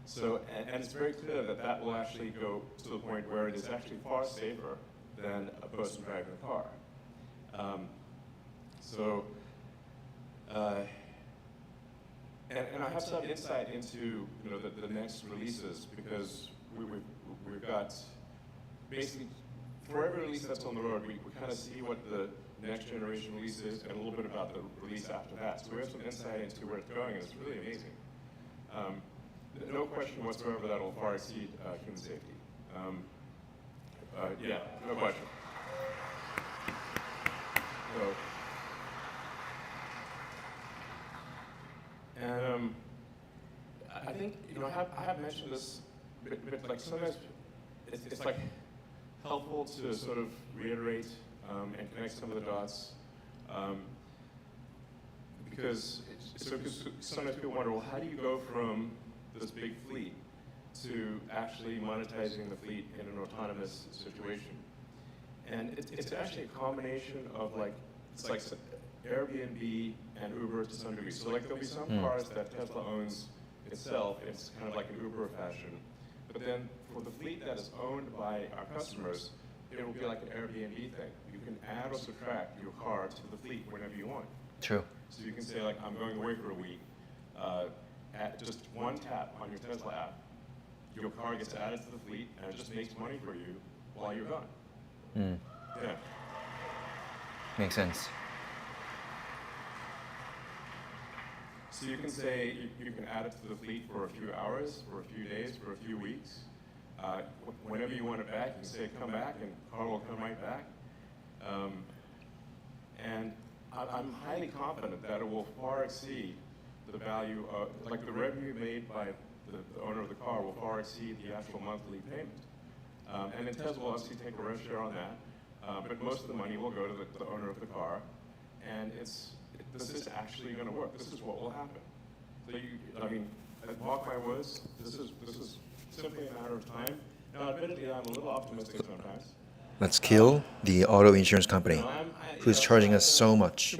So, and it's very clear that that will actually go to the point where it is actually far safer than a person driving a car. And I have some insight into the next releases, because we've got basically for every release that's on the road, we kind of see what the next generation release is and a little bit about the release after that. So we have some insight into where it's going, and it's really amazing. No question whatsoever that will far exceed human safety. Yeah, no question. So, and I think I have mentioned this, but like sometimes it's like helpful to sort of reiterate and connect some of the dots, because sometimes people wonder, well, how do you go from this big fleet to actually monetizing the fleet in an autonomous situation? And it's actually a combination of it's like Airbnb and Uber to some degree. So like there'll be some cars that Tesla owns itself, it's kind of like an Uber fashion. But then for the fleet that is owned by our customers, it will be like an Airbnb thing. You can add or subtract your car to the fleet whenever you want. True. So you can say, like, I'm going away for a week. At just one tap on your Tesla app, your car gets added to the fleet, and it just makes money for you while you're gone. Yeah. Makes sense. So you can say you can add it to the fleet for a few hours, for a few days, for a few weeks. Whenever you want it back, you can say come back, and the car will come right back. And I'm highly confident that it will far exceed the value of, like the revenue made by the owner of the car will far exceed the actual monthly payment. And then Tesla will obviously take a rev share on that, but most of the money will go to the owner of the car. And this is actually going to work. This is what will happen. So I mean, mark my words, this is simply a matter of time. Now, admittedly, I'm a little optimistic sometimes. Let's kill the auto insurance company who's charging us so much.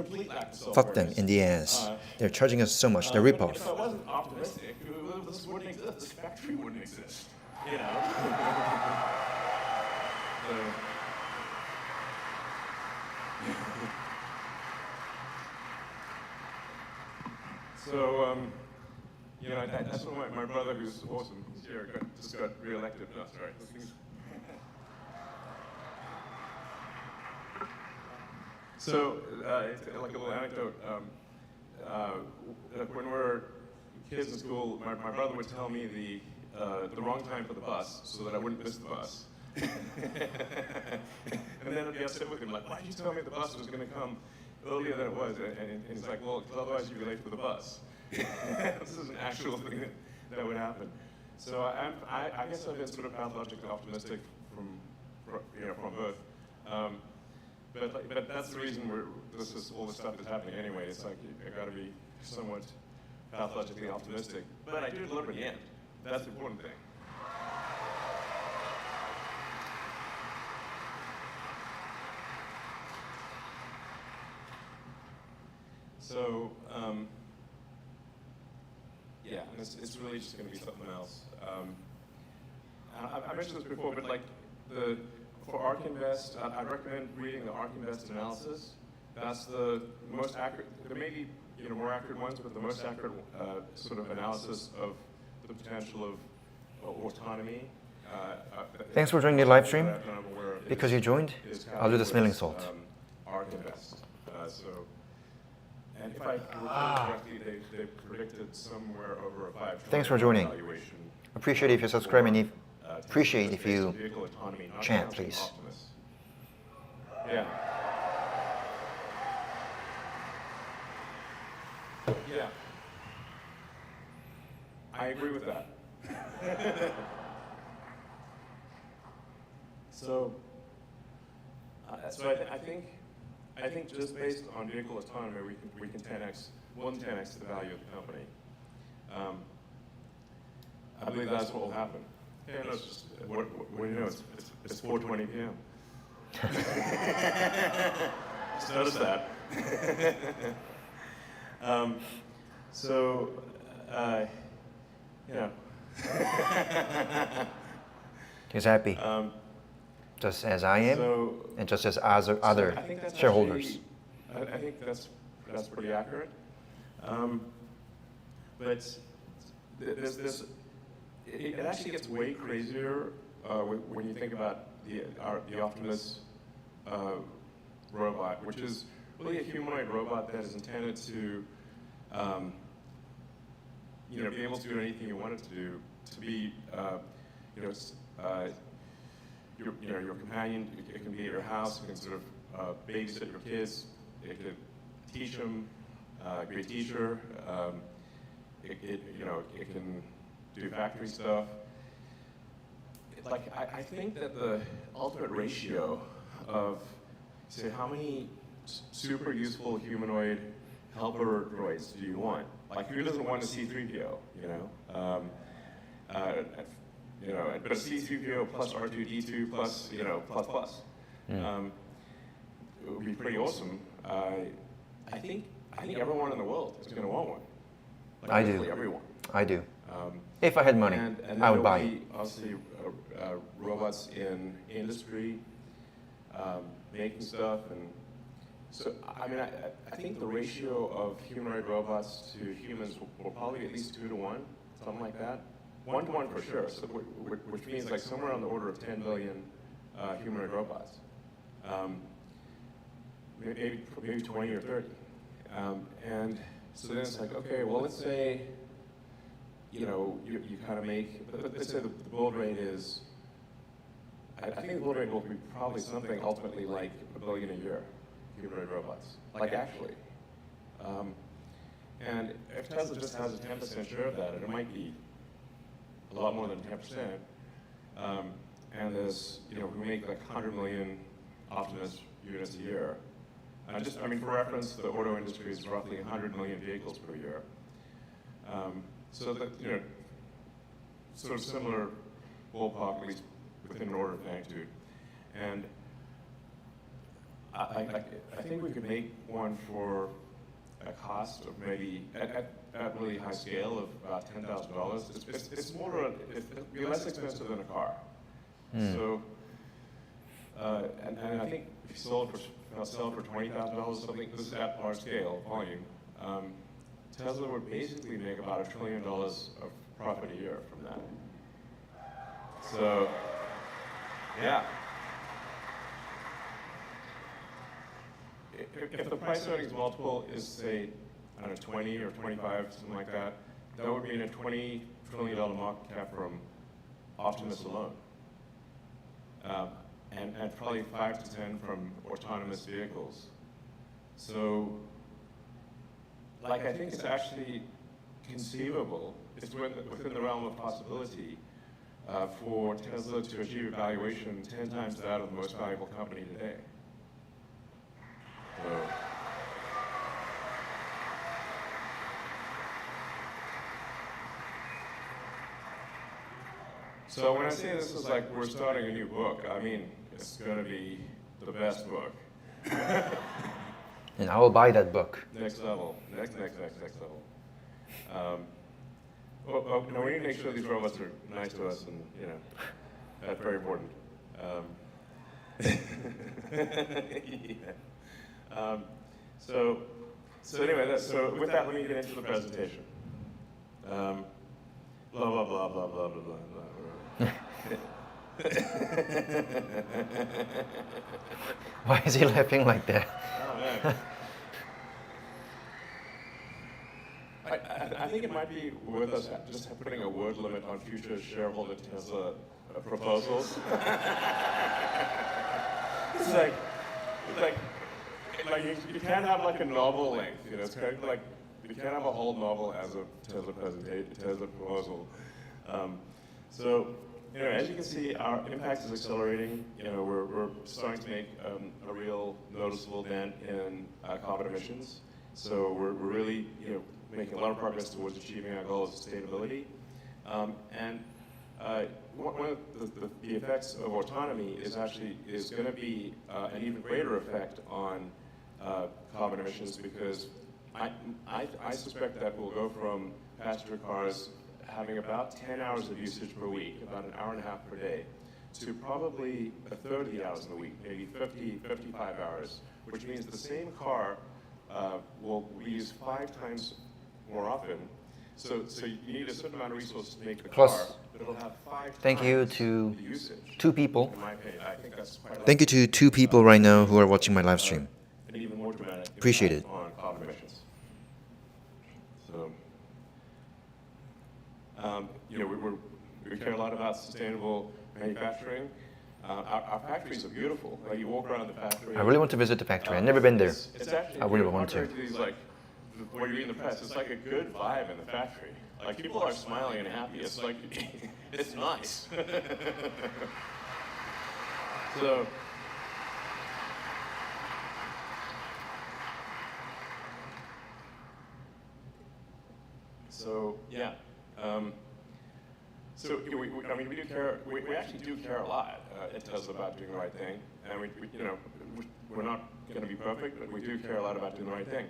Fuck them in the ass. They're charging us so much. They're ripoff. If I wasn't optimistic, this wouldn't exist. This factory wouldn't exist. You know? So, that's what my brother, who's awesome, he's here, just got reelected. No, sorry. So, like a little anecdote, when we were kids in school, my brother would tell me the wrong time for the bus so that I wouldn't miss the bus. And then I'd be upset with him, like, why did you tell me the bus was going to come earlier than it was? And he's like, well, otherwise you'd be late for the bus. This is an actual thing that would happen. So I guess I've been sort of pathologically optimistic from birth. But that's the reason all this stuff is happening anyway. It's like I got to be somewhat pathologically optimistic. But I do deliver in the end. That's the important thing. So, yeah, it's really just going to be something else. I mentioned this before, but like for ARK Invest, I'd recommend reading the ARK Invest analysis. That's the most accurate. There may be more accurate ones, but the most accurate sort of analysis of the potential of autonomy. Thanks for joining the live stream. Because you joined, I'll do the smelling salt. ARK Invest. And if I recall correctly, they predicted somewhere over a $5 trillion Thanks for joining. valuation. Appreciate it if you subscribe and appreciate if you vehicle autonomy, not chant, counting please. Optimus. Yeah. Yeah. I agree with that. So I think just based on vehicle autonomy, we can 10x the value of the company. I believe that's what will happen. Yeah, no, it's just what do you know? It's 4:20 p.m. Just notice that. You know. He's happy. Just as I am, and just as other I think that's shareholders. I think that's pretty accurate. But there's this. It actually gets way crazier when you think about the Optimus robot, which is really a humanoid robot that is intended to, be able to do anything you want it to do. To be, your companion. It can be at your house. It can sort of babysit your kids. It can teach them. Be a teacher. It can do factory stuff. I think that the ultimate ratio of, say, how many super useful humanoid helper droids do you want? Like, who doesn't want a C-3PO, but a C-3PO plus R2-D2 plus, plus. It would be pretty awesome. I think everyone in the world is going to want one. I do. Everyone. I do. If I had money, I would buy it. Obviously, robots in industry, making stuff, and so I think the ratio of humanoid robots to humans will probably be at least 2 to 1, something like that. 1 to 1 for sure. So, which means like somewhere on the order of 10 billion humanoid robots, maybe 20 or 30, and so then it's like, okay, well, let's say. You kind of make, let's say the build rate is, I think the build rate will be probably something ultimately like 1 billion a year, humanoid robots, like actually. And if Tesla just has a 10% share of that, and it might be a lot more than 10%, and there's, we make like 100 million Optimus units a year. For reference, the auto industry is roughly 100 million vehicles per year. So that, sort of similar ballpark, at least within an order of magnitude. And I think we could make one for a cost of maybe, at really high scale, of about $10,000. It's more, it'll be less expensive than a car. So, and I think if you sell for $20,000 something, this is at large scale, volume, Tesla would basically make about $1 trillion of profit a year from that. So, yeah. If the price earnings multiple is, say, 20 or 25, something like that, that would mean a $20 trillion market cap from Optimus alone. And probably 5 to 10 from autonomous vehicles. So, I think it's actually conceivable, it's within the realm of possibility for Tesla to achieve a valuation 10 times that of the most valuable company today. So when I say this is like we're starting a new book, I mean it's going to be the best book. And I will buy that book. Next level. Next level. No, we need to make sure these robots are nice to us, and that's very important. So anyway, so with that, let me get into the presentation. Blah blah blah blah blah blah blah blah. Why is he laughing like that? Oh, man. I think it might be worth us just putting a word limit on future shareholder Tesla proposals. it's like you can't have like a novel length, you know. It's kind of like you can't have a whole novel as a Tesla proposal. So, you know, as you can see, our impact is accelerating. You know, we're starting to make a real noticeable dent in carbon emissions. So we're really, you know, making a lot of progress towards achieving our goal of sustainability. One of the effects of autonomy is going to be an even greater effect on carbon emissions, because I suspect that we'll go from passenger cars having about 10 hours of usage per week, about an hour and a half per day, to probably a third of the hours in the week, maybe 50, 55 hours, which means the same car will be used 5 times more often. So you need a certain amount of resources to make the car, but it'll have 5 thank you times to the usage. 2 people. In my opinion, I think that's quite Thank you to 2 people right now who are watching my live stream. an even more dramatic Appreciate impact it. on carbon emissions. So, you know, we care a lot about sustainable manufacturing. Our factories are beautiful. Like, you walk around the factory. I really want to visit the factory. I've never been there. It's actually, I really want to. contrary these, like, what you read in the press, it's like a good vibe in the factory. Like, people are smiling and happy. It's like, it's nice. So yeah. So I mean, we do care. We actually do care a lot at Tesla about doing the right thing, and you know, we're not going to be perfect, but we do care a lot about doing the right thing.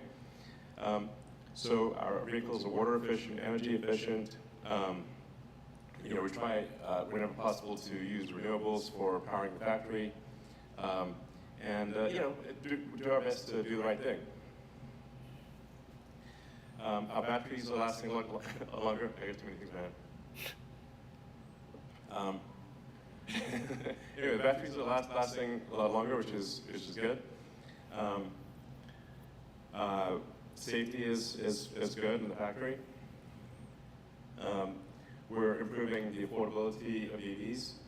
So our vehicles are water efficient, energy efficient. You know, we try whenever possible to use renewables for powering the factory, and you know, do our best to do the right thing. Our batteries are lasting a lot longer. I got too many things, man. Anyway, the batteries are lasting a lot longer, which is good. Safety is good in the factory. We're improving the affordability of EVs.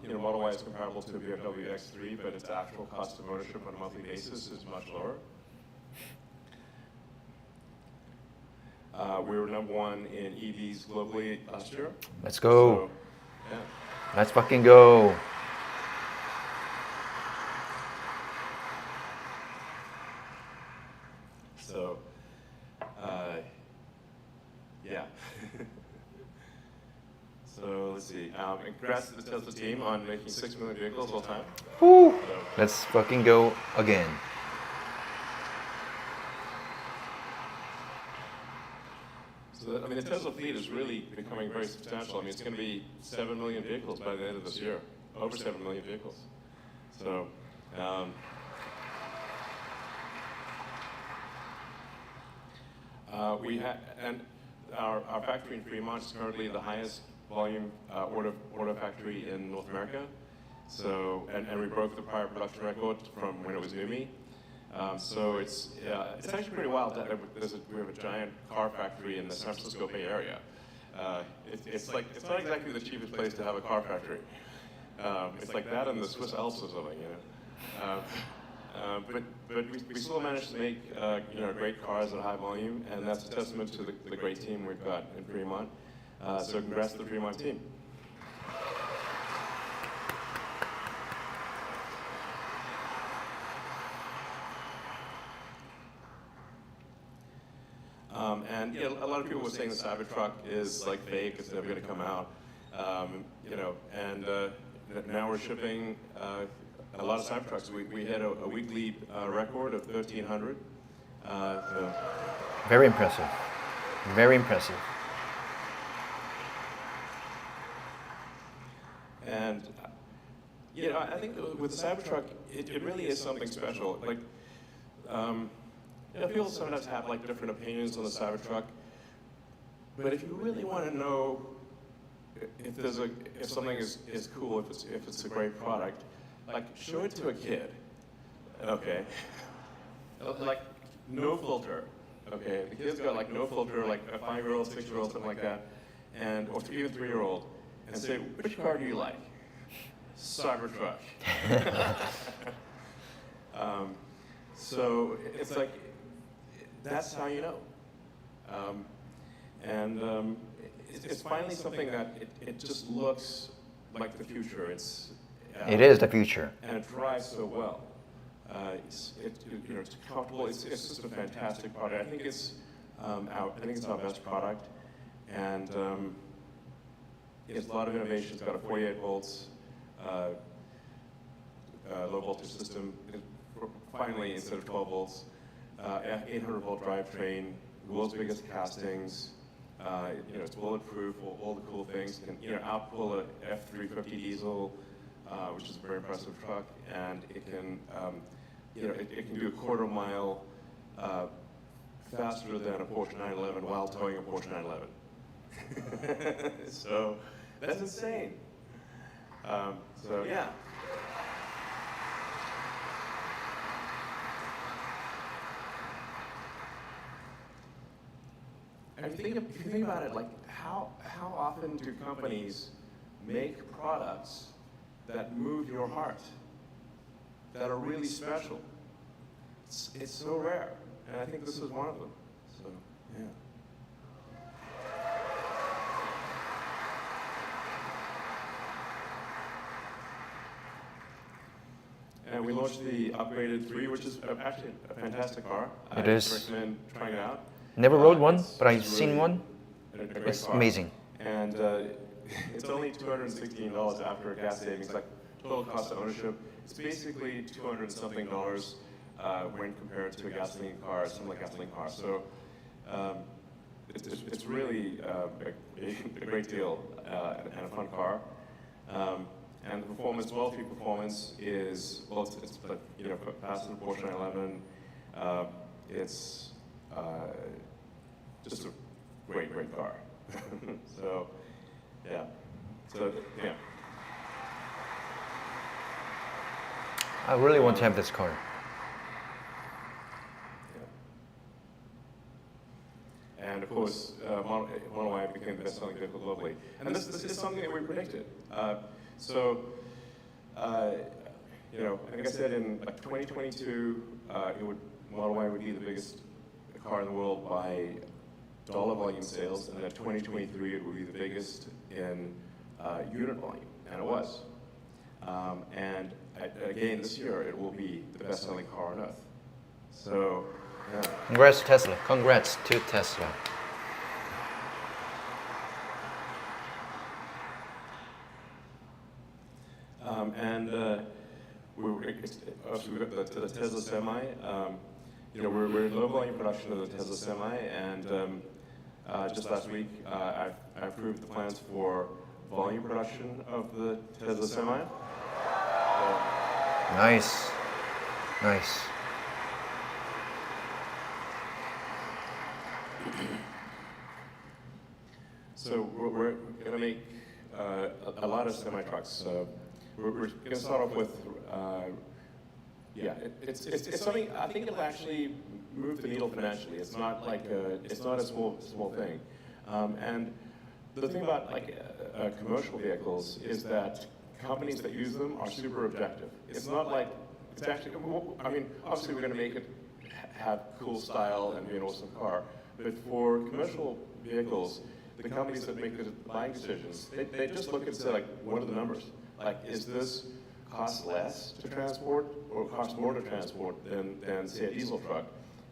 You know, Model Y is comparable to a BMW X3, but its actual cost of ownership on a monthly basis is much lower. We were #1 in EVs globally last year. Let's go. So, yeah. Let's fucking go. So, yeah. So let's see. Congrats to the Tesla team on making 6 million vehicles all time. Woo! So, Let's fucking go again. So I mean, the Tesla fleet is really becoming very substantial. I mean, it's going to be 7 million vehicles by the end of this year, over 7 million vehicles. So, and our factory in Fremont is currently the highest volume auto factory in North America. So, and we broke the prior production record from when it was NUMMI. So it's actually pretty wild. We have a giant car factory in the San Francisco Bay Area. It's not exactly the cheapest place to have a car factory. It's like that in the Swiss Alps or something, you know. But we still managed to make you know, great cars at high volume, and that's a testament to the great team we've got in Fremont. So congrats to the Fremont team. And you know, a lot of people were saying the Cybertruck is like fake, it's never going to come out. You know, and now we're shipping a lot of Cybertrucks. We hit a weekly record of 1,300. Very impressive. Very impressive. And you know, I think with the Cybertruck, it really is something special. Like, you know, people sometimes have like different opinions on the Cybertruck, but if you really want to know if something is cool, if it's a great product, like show it to a kid, okay? Like no filter, okay? The kid's got like no filter, like a 5-year-old, 6-year-old, something like that, or even 3-year-old, and say, which car do you like? Cybertruck. So it's like, that's how you know. It's finally something that it just looks like the future. It is the future. And it drives so well. It's comfortable. It's just a fantastic product. I think it's our best product, and it's a lot of innovation. It's got a 48 volts low voltage system. Finally, instead of 12 volts, 800 volt drivetrain, world's biggest castings. It's bulletproof, all the cool things. Can outpull a F350 diesel, which is a very impressive truck, and it can it can do a quarter mile faster than a Porsche 911 while towing a Porsche 911. So that's insane. So yeah. And if you think about it, like how often do companies make products that move your heart, that are really special? It's so rare, and I think this is one of them. So yeah. And we launched the upgraded 3, which is actually a fantastic car. It is. I recommend trying it out. Never rode one, but I've It's seen really one. a great It's car. amazing. And it's only $216 after gas savings, like total cost of ownership. It's basically $200-something when compared to a gasoline car, similar gasoline car. So it's really a great deal and a fun car. And the performance, Well-Free performance is, it's faster than Porsche 911. It's just a great car. So, yeah. I really want to have this car. Yeah. And of course, Model Y became the best-selling vehicle globally. And this is something that we predicted. Like I said, in 2022, Model Y would be the biggest car in the world by dollar volume sales, and in 2023 it would be the biggest in unit volume, and it was. And again, this year it will be the best-selling car on earth. So, yeah. Congrats to Tesla. Congrats to Tesla. We've got the Tesla Semi. We're in low volume production of the Tesla Semi, and just last week I approved the plans for volume production of the Tesla Semi. Nice. Nice. So we're going to make a lot of semi-trucks. We're going to start off with, it's something, I think it'll actually move the needle financially. It's not like it's not a small thing. And the thing about commercial vehicles is that companies that use them are super objective. It's not like, it's actually, I mean, obviously we're going to make it have cool style and be an awesome car, but for commercial vehicles, the companies that make the buying decisions, they just look and say, like, what are the numbers? Like, is this cost less to transport or cost more to transport than say, a diesel truck?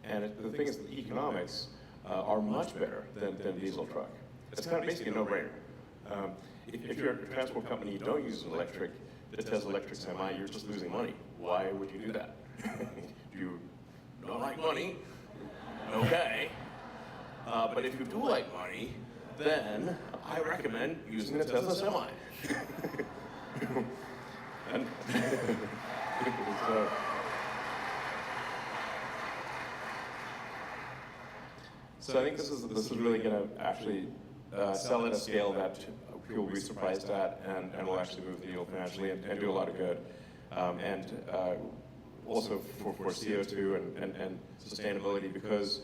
And the thing is, the economics are much better than diesel truck. It's kind of basically a no-brainer. If you're a transport company, you don't use an electric, the Tesla electric semi, you're just losing money. Why would you do that? You don't like money, okay. But if you do like money, then I recommend using a Tesla Semi. And so I think this is really going to actually sell at a scale that people will be surprised at and will actually move the needle financially and do a lot of good. Also for CO2 and sustainability, because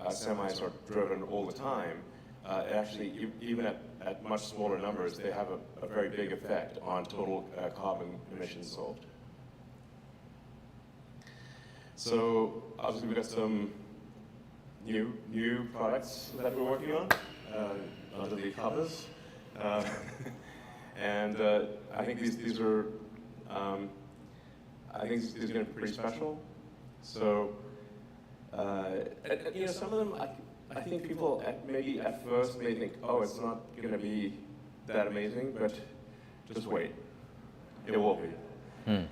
semis are driven all the time, actually, even at much smaller numbers, they have a very big effect on total carbon emissions solved. So obviously we've got some new products that we're working on under the covers. And I think these are, I think these are going to be pretty special. So, you know, some of them, I think people maybe at first may think, oh, it's not going to be that amazing, but just wait. It will be.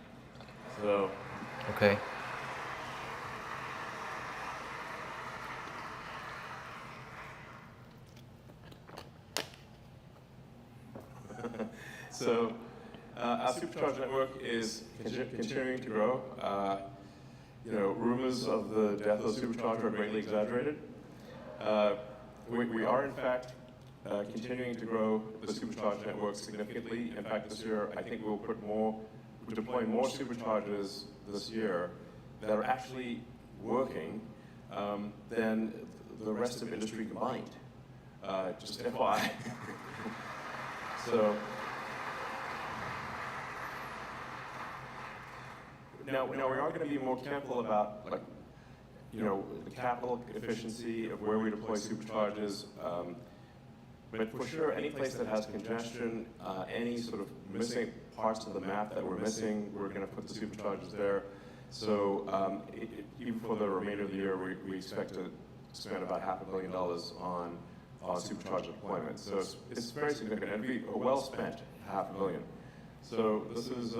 So. Okay. So our supercharger network is continuing to grow. You know, rumors of the death of the supercharger are greatly exaggerated. We are, in fact, continuing to grow the supercharger network significantly. In fact, this year, I think we'll deploy more superchargers this year that are actually working than the rest of industry combined. Just FYI. So. Now we are going to be more careful about, like, you know, the capital efficiency of where we deploy superchargers. But for sure, any place that has congestion, any sort of missing parts of the map that we're missing, we're going to put the superchargers there. So even for the remainder of the year, we expect to spend about $500 million on supercharger deployment. So it's very significant. It'll be a well spent $500 million. So this is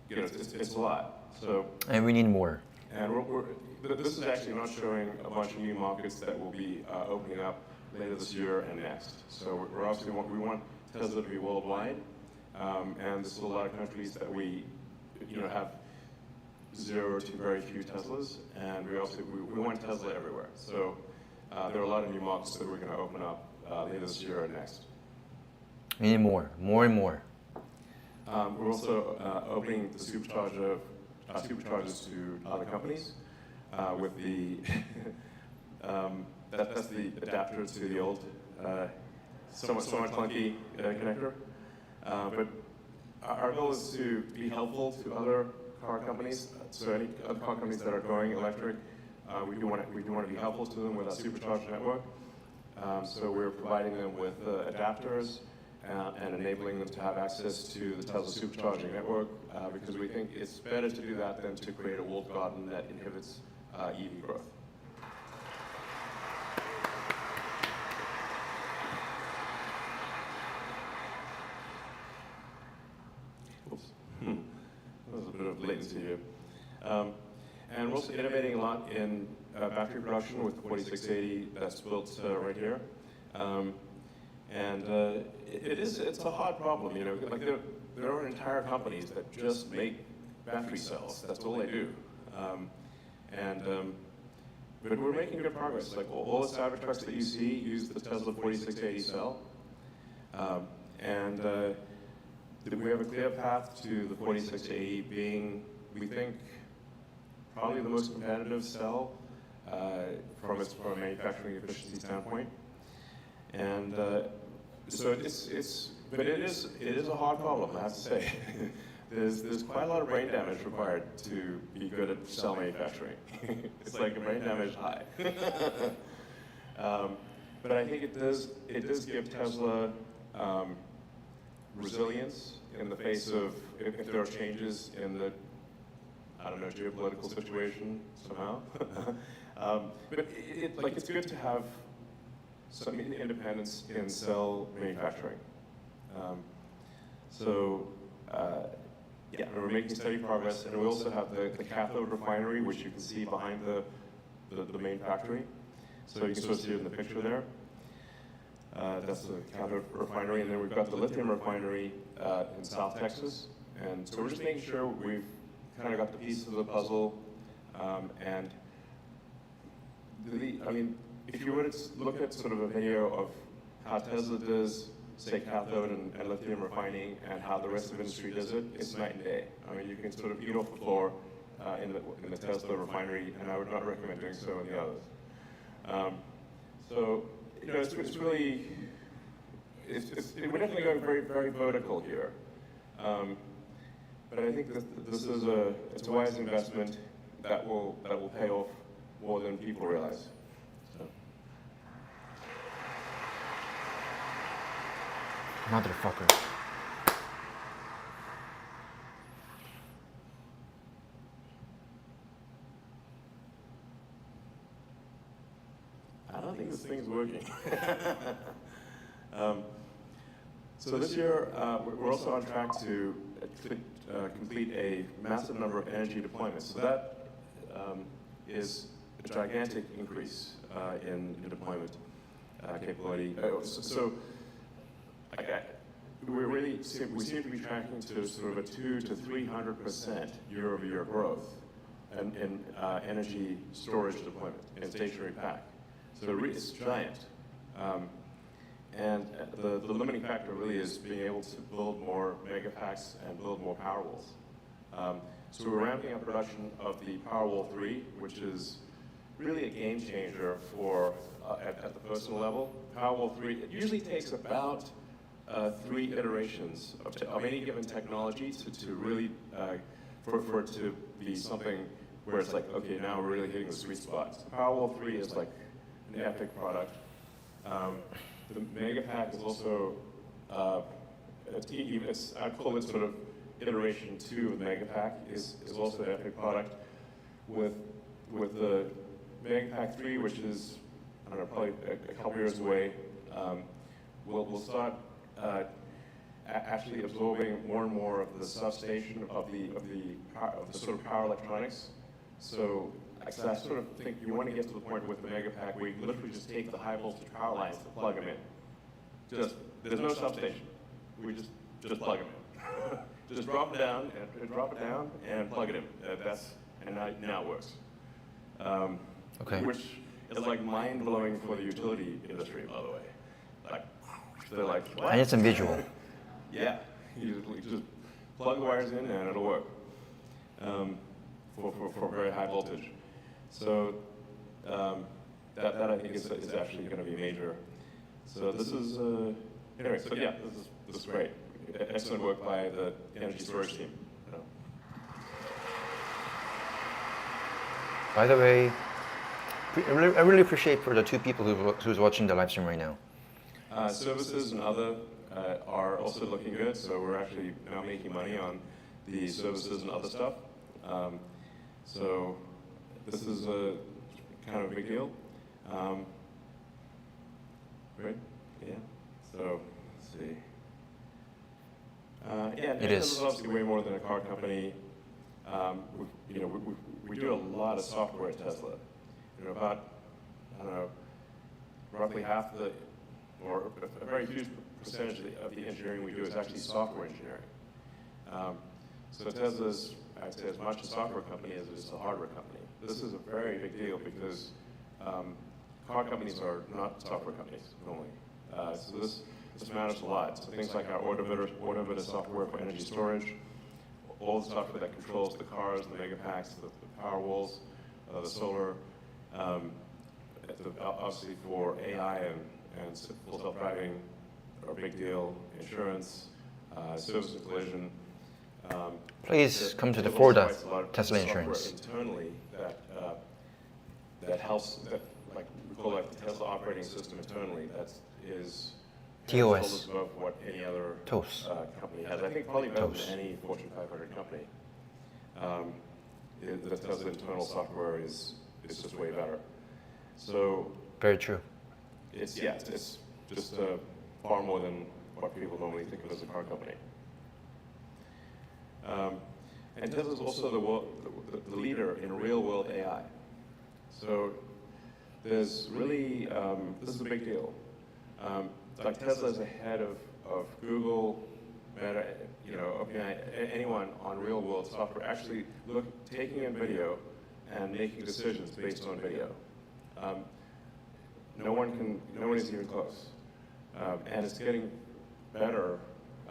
you know, it's a lot. So. And we need more. And this is actually not showing a bunch of new markets that will be opening up later this year and next. So we're obviously we want Tesla to be worldwide, and there's still a lot of countries that we, you know, have 0 to very few Teslas, and we want Tesla everywhere. So there are a lot of new markets that we're going to open up later this year and next. We need more and more. We're also opening the superchargers to other companies with the that's the adapter to the old somewhat clunky connector. But our goal is to be helpful to other car companies. So any other car companies that are going electric, we do want to be helpful to them with our supercharger network. So we're providing them with adapters. And enabling them to have access to the Tesla supercharging network, because we think it's better to do that than to create a walled garden that inhibits EV growth. Oops. There was a bit of latency here. And we're also innovating a lot in battery production with the 4680 that's built right here. And it's a hard problem, you know. Like there are entire companies that just make battery cells. That's all they do. But we're making good progress. Like all the Cybertrucks that you see use the Tesla 4680 cell. We have a clear path to the 4680 being, we think, probably the most competitive cell from a manufacturing efficiency standpoint. And so it is a hard problem, I have to say. There's quite a lot of brain damage required to be good at cell manufacturing. It's like a brain damage high. But I think it does give Tesla resilience in the face of if there are changes in the, I don't know, geopolitical situation somehow. But it's good to have some independence in cell manufacturing. Yeah, we're making steady progress, and we also have the cathode refinery, which you can see behind the main factory. So you can sort of see it in the picture there. That's the cathode refinery, and then we've got the lithium refinery in South Texas. And so we're just making sure we've kind of got the pieces of the puzzle. And I mean, if you were to look at sort of a video of how Tesla does, say, cathode and lithium refining, and how the rest of the industry does it, it's night and day. I mean, you can sort of eat off the floor in the Tesla refinery, and I would not recommend doing so in the others. So, you know, it's really, we're definitely going very, very vertical here. But I think this is it's a wise investment that will pay off more than people realize. So. Motherfucker. I don't think this thing's working. So this year, we're also on track to complete a massive number of energy deployments. So that is a gigantic increase in deployment capability. We seem to be tracking to sort of a 200 to 300% year-over-year growth in energy storage deployment in stationary pack. So it's giant. And the limiting factor really is being able to build more megapacks and build more Powerwalls. So we're ramping up production of the Powerwall 3, which is really a game changer for at the personal level. Powerwall 3, it usually takes about 3 iterations of any given technology to really, for it to be something where it's like, okay, now we're really hitting the sweet spots. Powerwall 3 is like an epic product. The Megapack is also, I'd call it sort of iteration 2 of Megapack is also an epic product. With the Megapack 3, which is, I don't know, probably a couple years away, we'll start actually absorbing more and more of the substation of the sort of power electronics. So I sort of think you want to get to the point with the Megapack where you can literally just take the high voltage power lines and plug them in. There's no substation. We just plug them in. Just drop it down and plug it in. And now it works. Okay. Which is like mind blowing for the utility industry, by the way. Like they're like, what? I need some visual. Yeah, you just plug the wires in and it'll work for very high voltage. So that I think is actually going to be major. So this is anyway. So yeah, this is great. Excellent work by the energy storage team. By the way, I really appreciate for the 2 people who's watching the live stream right now. Services and other are also looking good. So we're actually now making money on the services and other stuff. So this is a kind of a big deal. Right? Yeah. So let's see. Yeah, it is. This is obviously way more than a car company. We do a lot of software at Tesla. About, I don't know, roughly half or a very huge percentage of the engineering we do is actually software engineering. So Tesla's, I'd say, as much a software company as it is a hardware company. This is a very big deal because car companies are not software companies normally. So this matters a lot. So things like our automotive software for energy storage, all the software that controls the cars, the Megapacks, the Powerwalls, the solar, obviously for AI and full self-driving are a big deal. Insurance, service and collision. Please come to the Florida Tesla Insurance. Internally that helps, like we call it the Tesla operating system internally. That is TOS. Above what any other company has. I think probably better than any Fortune 500 company. The Tesla internal software is just way better. So very true. It's just far more than what people normally think of as a car company. And Tesla is also the leader in real-world AI. So there's really, this is a big deal. Like Tesla is ahead of Google, Meta, OpenAI, anyone on real-world software actually taking in video and making decisions based on video. No one is even close. And it's getting better,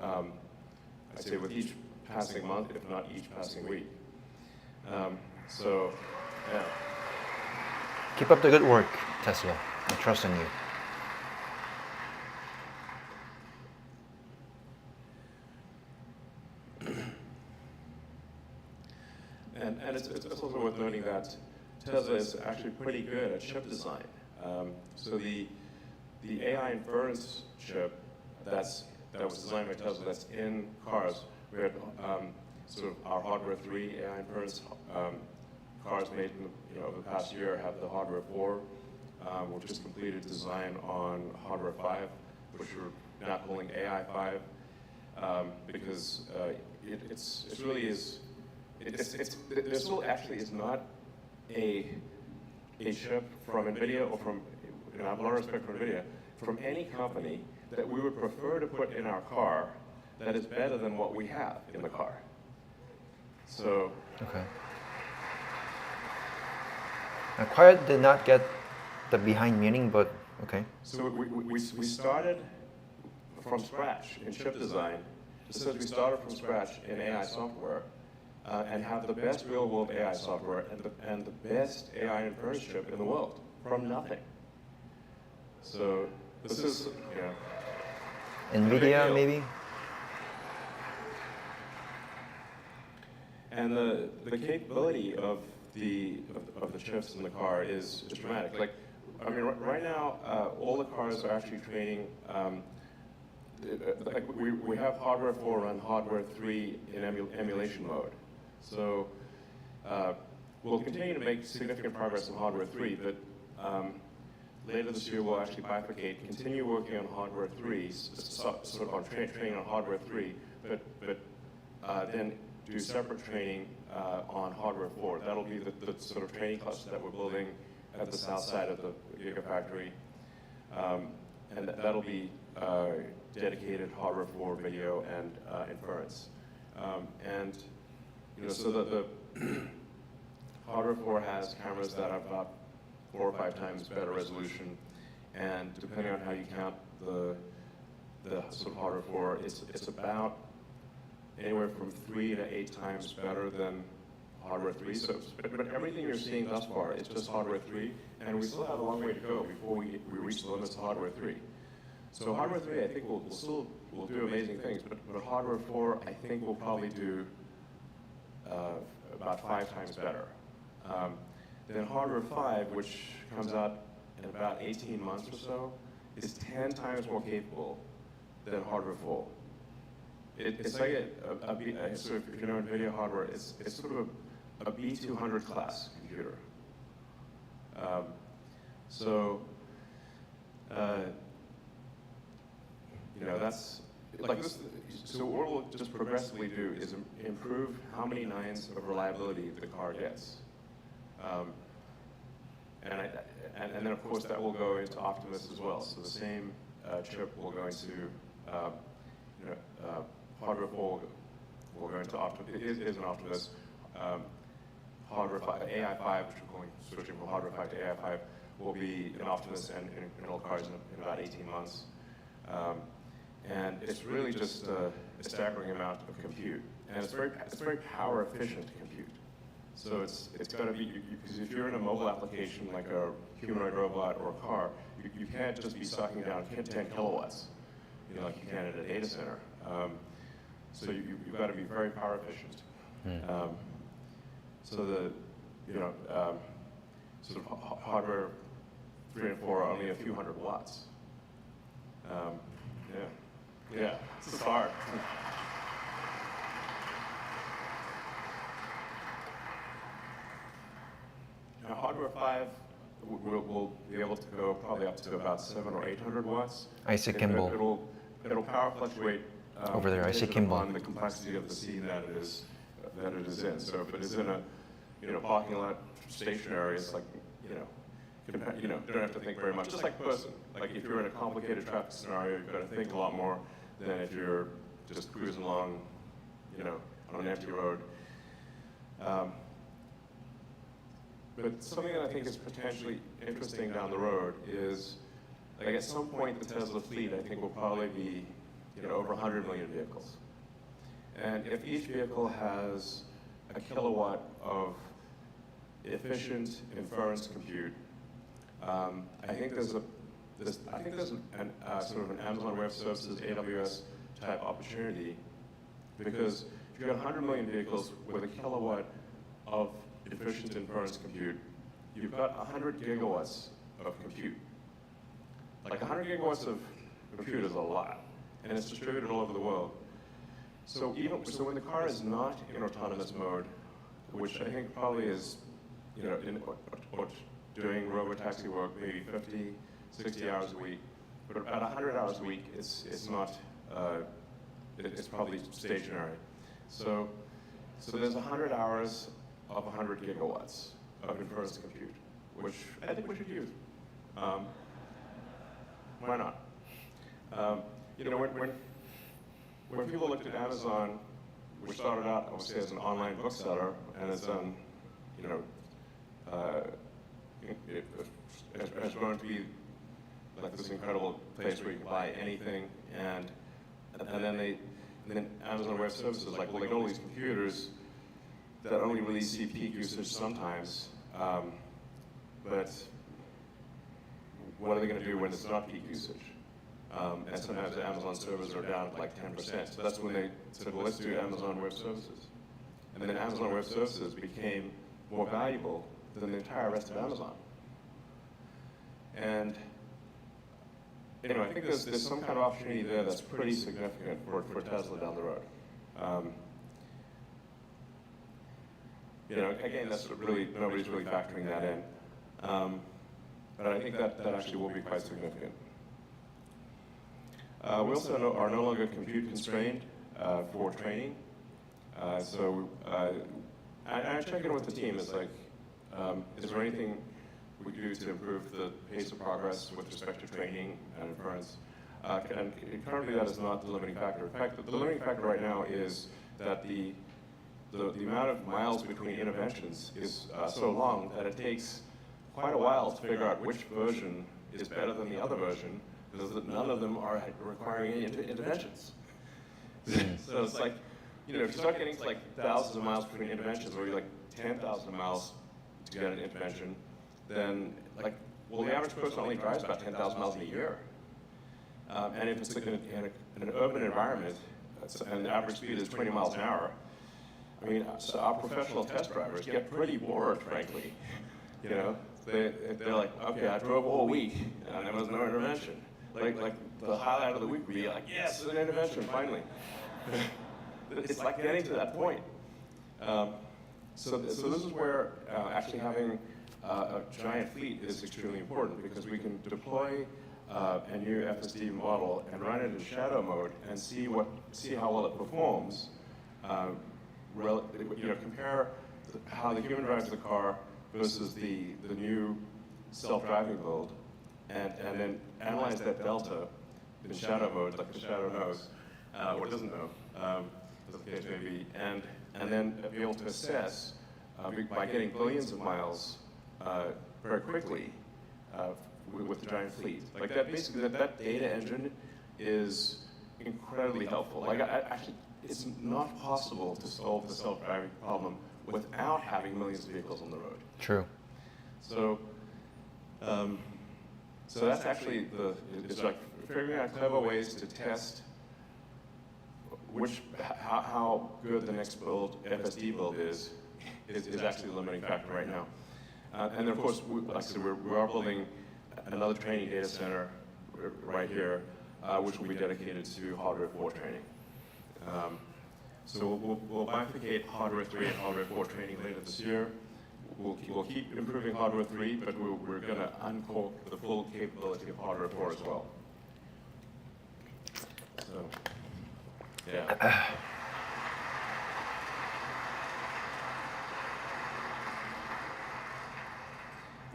I'd say, with each passing month, if not each passing week. So, yeah. Keep up the good work, Tesla. I trust in you. And it's also worth noting that Tesla is actually pretty good at chip design. So the AI inference chip that was designed by Tesla that's in cars, we had sort of our hardware 3 AI inference cars made over the past year have the hardware 4. We've just completed design on hardware 5, which we're now calling AI 5, because it really is. There still actually is not a chip from NVIDIA or from, I have a lot of respect for NVIDIA, from any company that we would prefer to put in our car that is better than what we have in the car. So. Okay. Now, Quiet did not get the behind meaning, but okay. So we started from scratch in chip design, just as we started from scratch in AI software, and have the best real-world AI software and the best AI inference chip in the world from nothing. So this is, NVIDIA maybe? And the capability of the chips in the car is dramatic. Like, I mean, right now, all the cars are actually training. Like we have hardware 4 run hardware 3 in emulation mode. So we'll continue to make significant progress in hardware 3, but later this year we'll actually bifurcate, continue working on hardware 3, sort of on training on hardware 3, but then do separate training on hardware 4. That'll be the sort of training cluster that we're building at the south side of the Gigafactory, and that'll be dedicated hardware 4 video and inference. And so the hardware 4 has cameras that have about 4 or 5 times better resolution, and depending on how you count the sort of hardware 4, it's about anywhere from 3 to 8 times better than hardware 3. So, but everything you're seeing thus far is just hardware 3, and we still have a long way to go before we reach the limits of hardware 3. So hardware 3, I think we'll do amazing things, but hardware 4, I think we'll probably do about 5 times better. Then hardware 5, which comes out in about 18 months or so, is 10 times more capable than hardware 4. It's like so if you know NVIDIA hardware, it's sort of a B200 class computer. That's like this. So what we'll just progressively do is improve how many nines of reliability the car gets, and then of course that will go into Optimus as well. So the same chip will go into hardware 4 will go into Optimus. It is an Optimus. Hardware 5, AI 5, which we're switching from hardware 5 to AI 5, will be an Optimus and in all cars in about 18 months. And it's really just a staggering amount of compute, and it's very power efficient compute. So it's got to be, because if you're in a mobile application like a humanoid robot or a car, you can't just be sucking down 10 kilowatts, like you can at a data center. So you've got to be very power efficient. So the sort of hardware 3 and 4 are only a few hundred watts. Yeah, this is hard. Now, hardware 5 will be able to go probably up to about 700 or 800 watts. Isaac Kimball. It'll power fluctuate over there. Isaac Kimball. On the complexity of the scene that it is in. So if it is in a parking lot stationary, it's like you don't have to think very much. Just like a person. Like if you're in a complicated traffic scenario, you've got to think a lot more than if you're just cruising along, on an empty road. But something that I think is potentially interesting down the road is like at some point the Tesla fleet, I think, will probably be, over 100 million vehicles. And if each vehicle has a kilowatt of efficient inference compute, I think there's sort of an Amazon Web Services, AWS type opportunity, because if you've got 100 million vehicles with a kilowatt of efficient inference compute, you've got 100 gigawatts of compute. Like 100 gigawatts of compute is a lot, and it's distributed all over the world. So when the car is not in autonomous mode, which I think probably is, or doing robotaxi work maybe 50, 60 hours a week, but about 100 hours a week, it's not, it's probably stationary. So there's 100 hours of 100 gigawatts of inference compute, which I think we should use. Why not? When people looked at Amazon, which started out, obviously, as an online bookseller, and has done, has grown to be like this incredible place where you can buy anything, and then Amazon Web Services, like, well, they got all these computers that only really see peak usage sometimes, but what are they going to do when it's not peak usage? And sometimes the Amazon servers are down like 10%. So that's when they said, well, let's do Amazon Web Services. And then Amazon Web Services became more valuable than the entire rest of Amazon. And I think there's some kind of opportunity there that's pretty significant for Tesla down the road. Again, that's really, nobody's really factoring that in. But I think that actually will be quite significant. We also are no longer compute constrained for training. I check in with the team. It's like, is there anything we can do to improve the pace of progress with respect to training and inference? And currently that is not the limiting factor. In fact, the limiting factor right now is that the amount of miles between interventions is so long that it takes quite a while to figure out which version is better than the other version, because none of them are requiring any interventions. So it's like, if you start getting to like thousands of miles between interventions, or you're like 10,000 miles to get an intervention, then the average person only drives about 10,000 miles in a year. And if it's like in an urban environment, and the average speed is 20 miles an hour, I mean, so our professional test drivers get pretty bored, frankly. They're like, okay, I drove all week, and there was no intervention. Like the highlight of the week would be like, yes, an intervention, finally. It's like getting to that point. So this is where actually having a giant fleet is extremely important, because we can deploy a new FSD model and run it in shadow mode and see how well it performs. Compare how the human drives the car versus the new self-driving build, and then analyze that delta in shadow mode, like the shadow knows, or doesn't know, as the case may be, and then be able to assess by getting billions of miles very quickly with the giant fleet. Like that, basically, that data engine is incredibly helpful. Like, actually, it's not possible to solve the self-driving problem without having millions of vehicles on the road. True. So that's actually it's like figuring out clever ways to test how good the next FSD build is actually the limiting factor right now. And of course, like I said, we are building another training data center right here, which will be dedicated to hardware 4 training. So we'll bifurcate hardware 3 and hardware 4 training later this year. We'll keep improving hardware 3, but we're going to uncork the full capability of hardware 4 as well. So, yeah.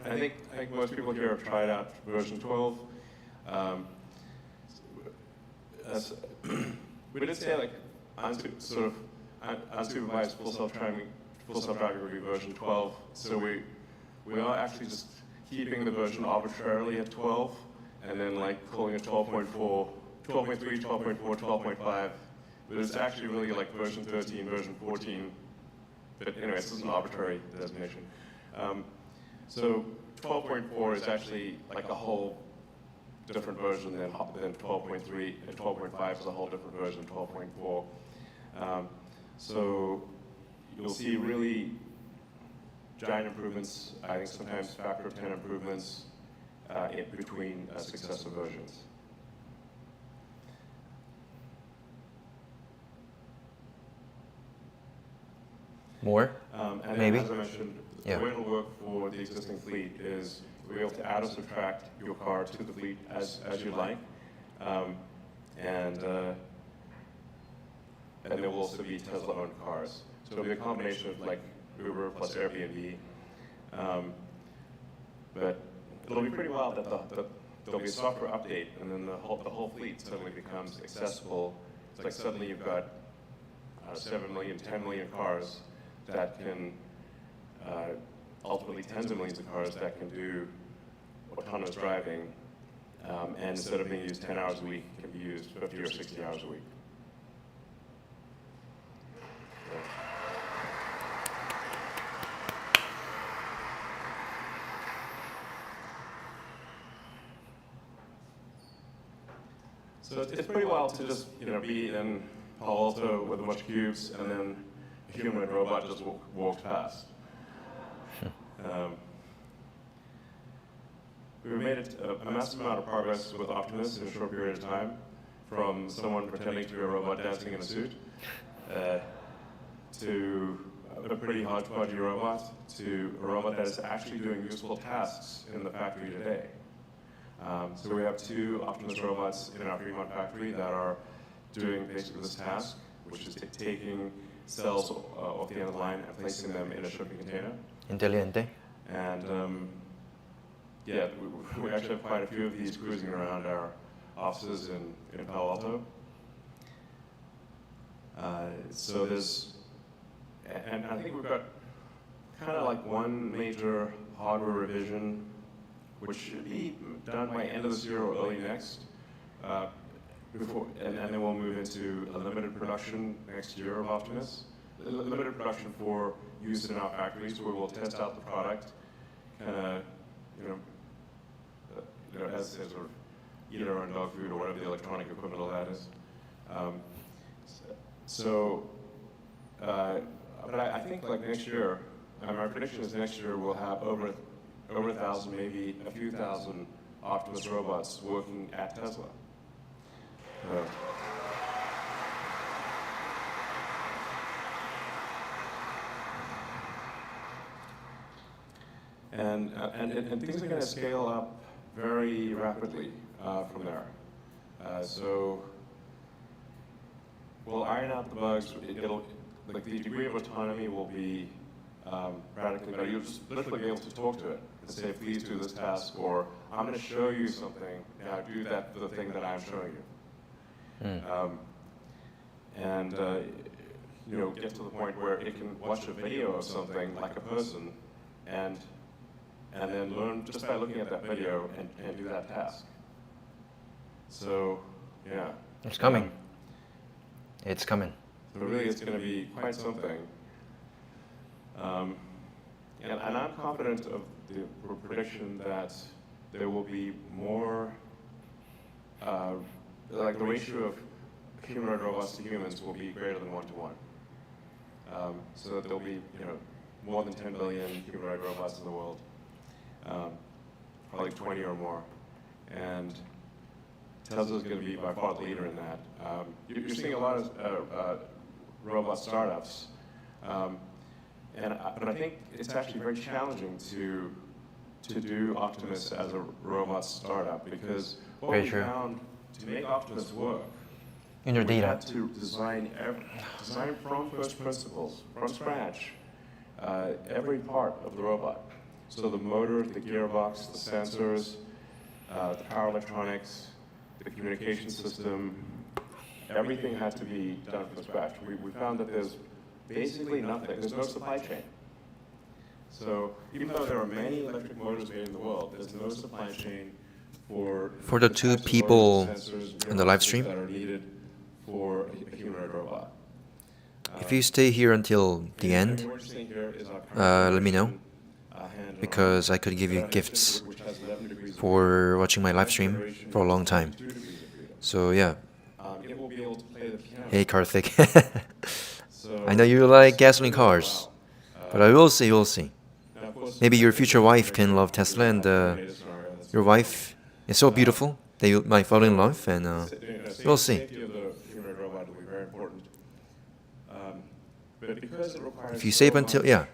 I think most people here have tried out version 12. We did say like unsupervised full self-driving would be version 12. So we are actually just keeping the version arbitrarily at 12, and then like calling it 12.4, 12.3, 12.4, 12.5, but it's actually really like version 13, version 14. But anyway, this is an arbitrary designation. So 12.4 is actually like a whole different version than 12.3, and 12.5 is a whole different version, 12.4. So you'll see really giant improvements, I think sometimes factor of 10 improvements in between successive versions. More? And Maybe? As I mentioned, the way it'll work for the existing fleet is you'll be able to add or subtract your car to the fleet as you like. And there will also be Tesla-owned cars. So it'll be a combination of like Uber plus Airbnb. But it'll be pretty wild that there'll be a software update, and then the whole fleet suddenly becomes accessible. It's like suddenly you've got 7 million, 10 million cars that can, ultimately tens of millions of cars that can do autonomous driving, and instead of being used 10 hours a week, can be used 50 or 60 hours a week. So it's pretty wild to just be in Palo Alto with a bunch of cubes, and then a human robot just walks past. We've made a massive amount of progress with Optimus in a short period of time, from someone pretending to be a robot dancing in a suit, to a pretty hodgepodgey robot, to a robot that is actually doing useful tasks in the factory today. So we have 2 Optimus robots in our Fremont factory that are doing basically this task, which is taking cells off the end of the line and placing them in a shipping container. Inteligente. And yeah, we actually have quite a few of these cruising around our offices in Palo Alto. So there's, and I think we've got kind of like one major hardware revision, which should be done by end of this year or early next. And then we'll move into a limited production next year of Optimus. Limited production for use in our factories, where we'll test out the product, as sort of eat our own dog food or whatever the electronic equivalent of that is. But I think like next year, my prediction is next year we'll have over 1,000, maybe a few thousand Optimus robots working at Tesla. And things are going to scale up very rapidly from there. So we'll iron out the bugs. Like the degree of autonomy will be radically better. You'll just literally be able to talk to it and say, please do this task, or I'm going to show you something. Now do that for the thing that I'm showing you. Get to the point where it can watch a video of something like a person, and then learn just by looking at that video and do that task. So, yeah. It's coming. It's coming. So really, it's going to be quite something. And I'm confident of the prediction that there will be more, like the ratio of humanoid robots to humans will be greater than 1 to 1. So that there'll be, more than 10 billion humanoid robots in the world, probably 20 or more. And Tesla's going to be by far the leader in that. You're seeing a lot of robot startups, but I think it's actually very challenging to do Optimus as a robot startup, because what we found to make Optimus work, we had to design from first principles, from scratch, every part of the robot. So the motor, the gearbox, the sensors, the power electronics, the communication system, everything had to be done from scratch. We found that there's basically nothing. There's no supply chain. So even though there are many electric motors made in the world, there's no supply chain For the two people in the live stream, that are needed for a humanoid robot. if you stay here until the end, let me know, because I could give you gifts for watching my live stream for a long time. So yeah. Hey Karthik. I know you like gasoline cars, but I will see, we'll see. Maybe your future wife can love Tesla, and your wife is so beautiful they might fall in love, and we'll see. If you stay until, yeah,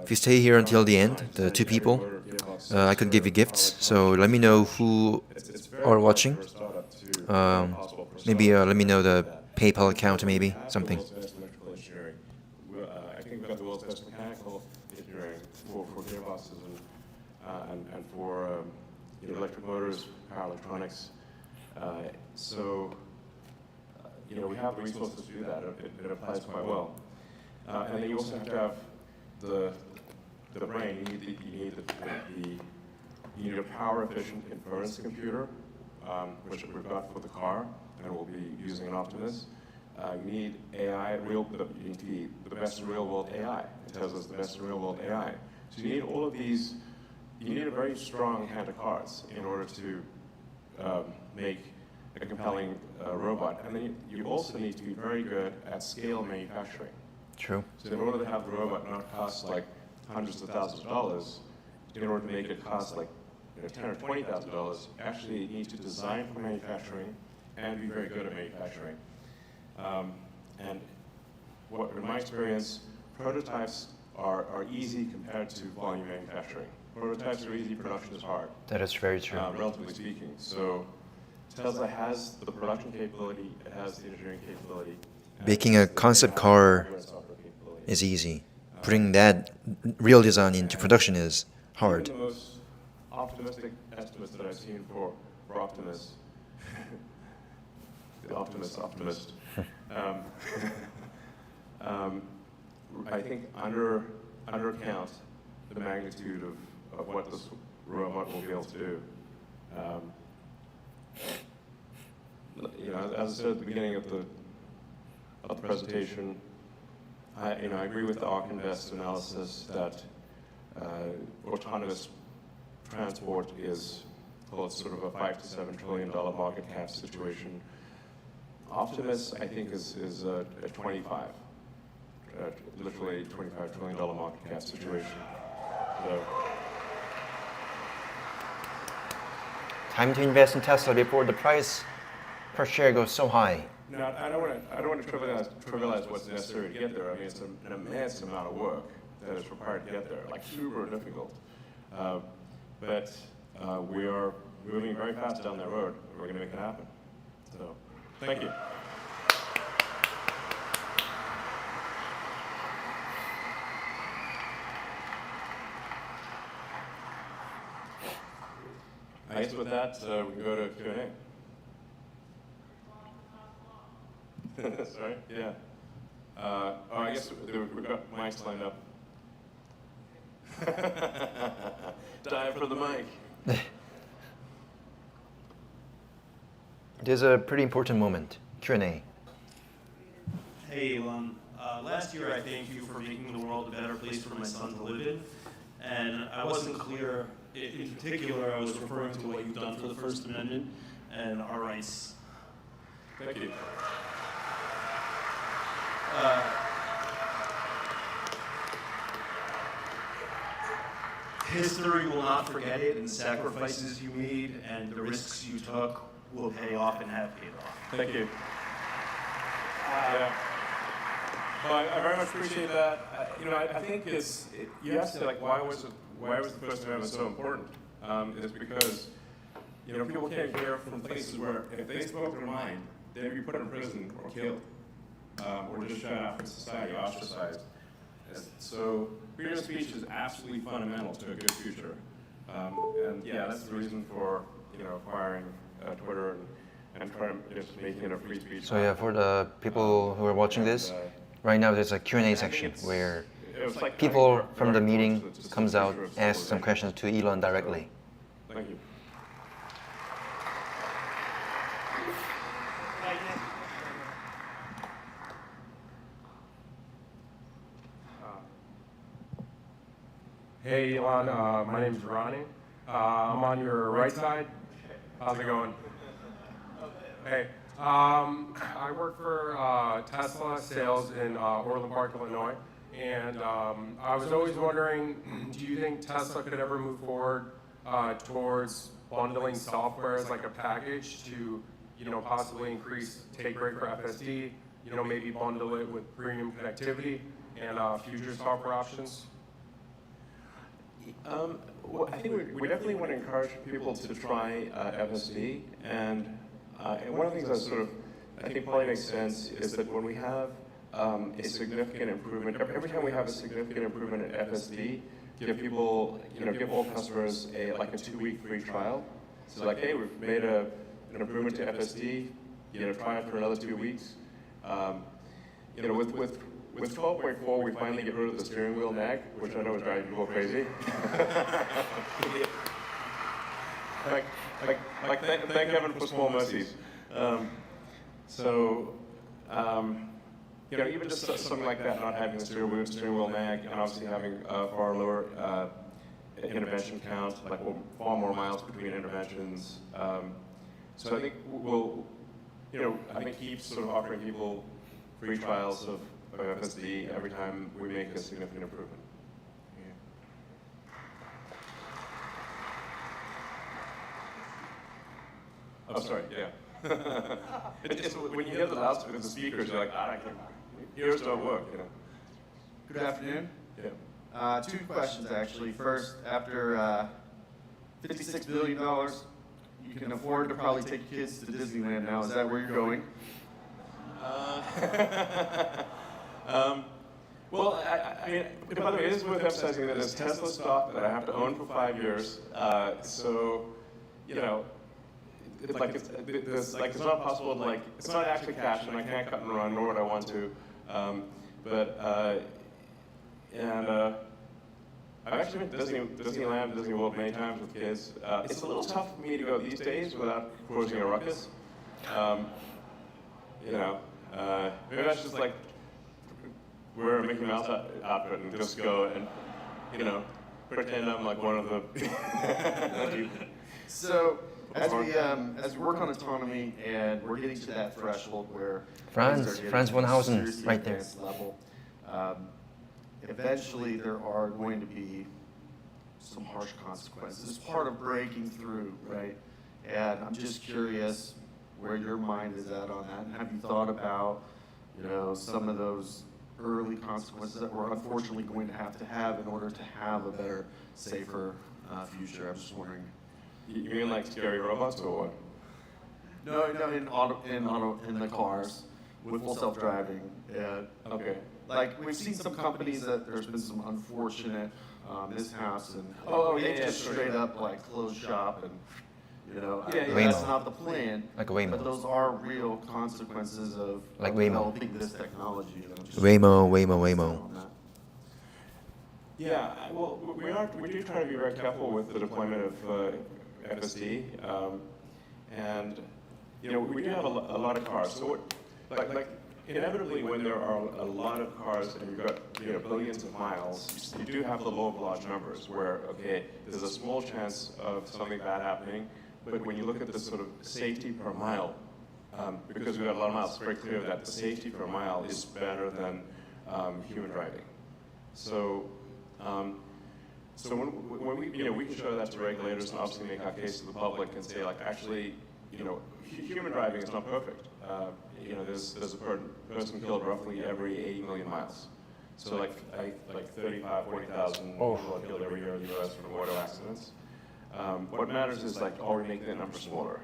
if you stay here until the end, the two people, I could give you gifts. So let me know who are watching. Maybe let me know the PayPal account, maybe something. I think we've got the world's best mechanical engineering for gearboxes and for electric motors, power electronics. We have the resources to do that. It applies quite well. And then you also have to have the brain. You need a power-efficient inference computer, which we've got for the car, and we'll be using an Optimus. You need AI, you need the best in real-world AI. Tesla's the best in real-world AI. So you need all of these. You need a very strong hand of cards in order to make a compelling robot. And then you also need to be very good at scale manufacturing. True. So in order to have the robot not cost like hundreds of thousands of dollars, in order to make it cost like $10,000 or $20,000, actually you need to design for manufacturing and be very good at manufacturing. And in my experience, prototypes are easy compared to volume manufacturing. Prototypes are easy, production is hard. That is very true. Relatively speaking. So Tesla has the production capability, it has the engineering capability. Making a concept car is easy. Putting that real design into production is hard. Even the most optimistic estimates that I've seen for Optimus, the optimist, I think undercount the magnitude of what this robot will be able to do. As I said at the beginning of the presentation, I agree with the ARK Invest analysis that autonomous transport is sort of a $5 to $7 trillion market cap situation. Optimus, I think, is a 25, literally $25 trillion market cap situation. So. Time to invest in Tesla before the price per share goes so high. No, I don't want to trivialize what's necessary to get there. I mean, it's an immense amount of work that is required to get there, like super difficult. But we are moving very fast down that road, and we're going to make it happen. So, thank you. I guess with that, we can go to Q&A. Sorry? Yeah. I guess we've got mics lined up. Dive for the mic. There's a pretty important moment. Q&A. Hey, Elon. Last year I thanked you for making the world a better place for my son to live in. And I wasn't clear. In particular, I was referring to what you've done for the First Amendment and our rights. Thank you. History will not forget it, and the sacrifices you made and the risks you took will pay off and have paid off. Thank you. Yeah. Well, I very much appreciate that. I think you asked like why was the First Amendment so important? It's because people came here from places where if they spoke their mind, they'd be put in prison or killed, or just shut out from society, ostracized. So freedom of speech is absolutely fundamental to a good future. And yeah, that's the reason for acquiring Twitter and trying just making it a free speech. So yeah, for the people who are watching this, right now there's a Q&A section where people from the meeting comes out, ask some questions to Elon directly. Thank you. Hey, Elon. My name's Ronnie. I'm on your right side. How's it going? Hey. I work for Tesla Sales in Orland Park, Illinois. And I was always wondering, do you think Tesla could ever move forward towards bundling software as like a package to, possibly increase take rate for FSD, maybe bundle it with premium connectivity and future software options? Well, I think we definitely want to encourage people to try FSD, and one of the things that sort of I think probably makes sense is that when we have a significant improvement, every time we have a significant improvement in FSD, give people, give all customers like a 2-week free trial. So like, hey, we've made an improvement to FSD, try it for another 2 weeks. With 12.4, we finally get rid of the steering wheel nag, which I know is driving people crazy. Thank heaven for small mercies. Even just something like that, not having the steering wheel nag, and obviously having far lower intervention count, like far more miles between interventions. So I think I think keep sort of offering people free trials of FSD every time we make a significant improvement. Oh, sorry, yeah. It's when you hear the loudspeakers, the speakers, you're like, I can't. Ears don't work, Good afternoon. Yeah. 2 questions, actually. First, after $56 billion, you can afford to probably take your kids to Disneyland now. Is that where you're going? Well, I mean, by the way, it is worth emphasizing that it's Tesla stock that I have to own for 5 years. So, it's not possible to it's not actually cash, and I can't cut and run, nor would I want to. I've actually been to Disneyland, Disney World many times with kids. It's a little tough for me to go these days without causing a ruckus. Maybe that's just like wear a Mickey Mouse outfit and just go and, pretend I'm like one of the. So as we work on autonomy and we're getting to that threshold where Franz 1000 right there. Level, eventually there are going to be some harsh consequences. It's part of breaking through, right? And I'm just curious where your mind is at on that, and have you thought about, some of those early consequences that we're unfortunately going to have in order to have a better, safer future? I'm just wondering. You mean like scary robots or what? No, in the cars with full self-driving. Okay. Like we've seen some companies that there's been some unfortunate mishaps, and they just straight up like close shop, and that's not the plan. Like Waymo. But those are real consequences of developing this technology. Waymo. Yeah, well, we do try to be very careful with the deployment of FSD, and we do have a lot of cars. So, inevitably, when there are a lot of cars and you've got billions of miles, you do have the law of large numbers, where there's a small chance of something bad happening, but when you look at the sort of safety per mile, because we've got a lot of miles, it's very clear that the safety per mile is better than human driving. So. When we can show that to regulators and obviously make our case to the public and say, actually, human driving is not perfect. There's a person killed roughly every 80 million miles. So like 35, 40,000 people are killed every year in the U.S. from auto accidents. What matters is are we making that number smaller?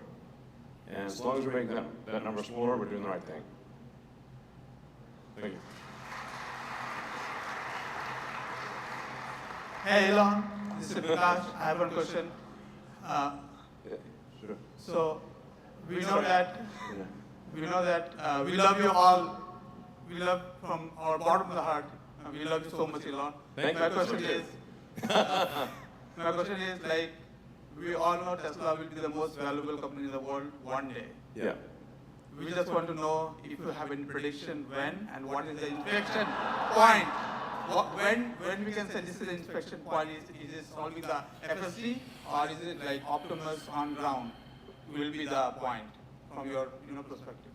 And as long as we're making that number smaller, we're doing the right thing. Thank you. Hey Elon, this is Prakash. I have one question. Sure. So we know that we love you all. We love from our bottom of the heart. We love you so much, Elon. Thank you. My question is, we all know Tesla will be the most valuable company in the world one day. Yeah. We just want to know if you have any prediction when and what is the inflection point when we can say this is the inspection point, is it solving the FSD or is it like Optimus on ground will be the point from your perspective?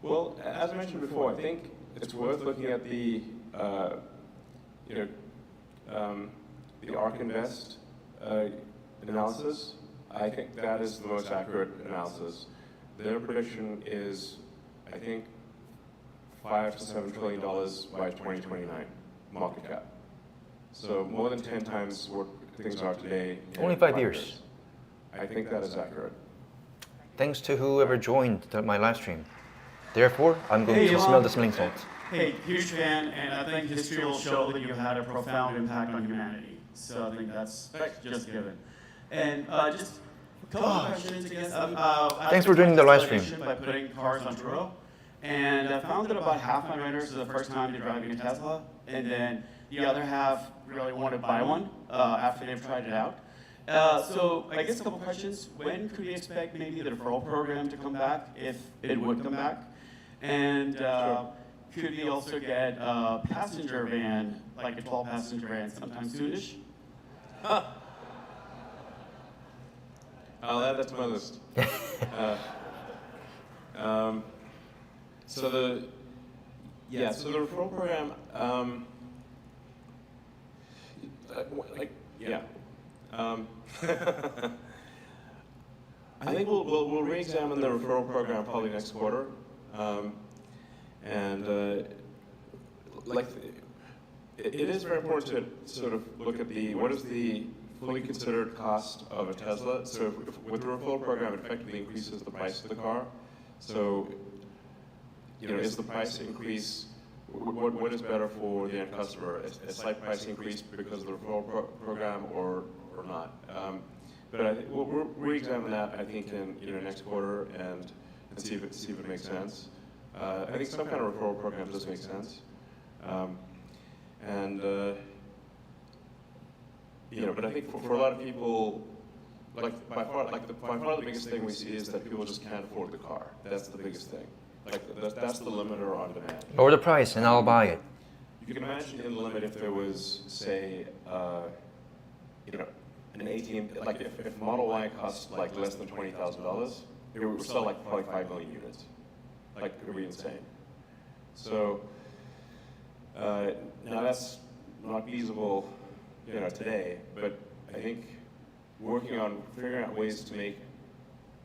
Well, as I mentioned before, I think it's worth looking at the the ARK Invest analysis. I think that is the most accurate analysis. Their prediction is, I think, $5 to $7 trillion by 2029 market cap. So more than 10 times what things are today. Only 5 years. I think that is accurate. Thanks to whoever joined my live stream. Therefore, I'm going to smell the smelling salt. Hey, huge fan, and I think history will show that you had a profound impact on humanity. So I think that's just given. And just a couple of questions, I guess. Thanks for joining the live stream. By putting cars on Turo. And I found that about half my renters is the first time they're driving a Tesla, and then the other half really want to buy one after they've tried it out. So I guess a couple questions. When could we expect maybe the referral program to come back, if it would come back? And could we also get a passenger van, like a 12-passenger van, sometime soonish? I'll add that to my list. So the referral program, I think we'll re-examine the referral program probably next quarter, it is very important to sort of look at what is the fully considered cost of a Tesla. So with the referral program, it effectively increases the price of the car. So is the price increase, what is better for the end customer? A slight price increase because of the referral program or not? But I think we'll re-examine that, I think, in next quarter and see if it makes sense. I think some kind of referral program does make sense. But I think for a lot of people, by far the biggest thing we see is that people just can't afford the car. That's the biggest thing. That's the limiter on demand. Lower the price and I'll buy it. You can imagine in the limit if there was, say, an 18, if Model Y costs less than $20,000, it would sell probably 5 million units. It would be insane. So now that's not feasible, today. But I think working on figuring out ways to make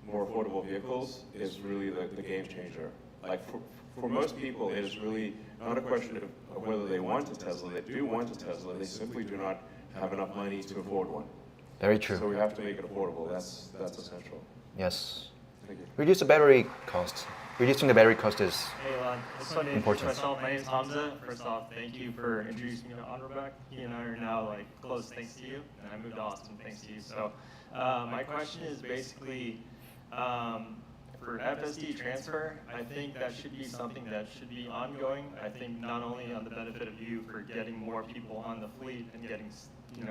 more affordable vehicles is really the game changer. For most people, it is really not a question of whether they want a Tesla. They do want a Tesla. They simply do not have enough money to afford one. Very true. So we have to make it affordable. That's essential. Yes. Thank you. Reduce the battery cost. Reducing the battery cost is I just wanted to introduce myself. My name is Hamza. First off, thank you for introducing me to Roundup. He and I are now close thanks to you, and I moved to Austin thanks to you. So my question is basically, for FSD transfer, I think that should be something that should be ongoing. I think not only on the benefit of you for getting more people on the fleet and getting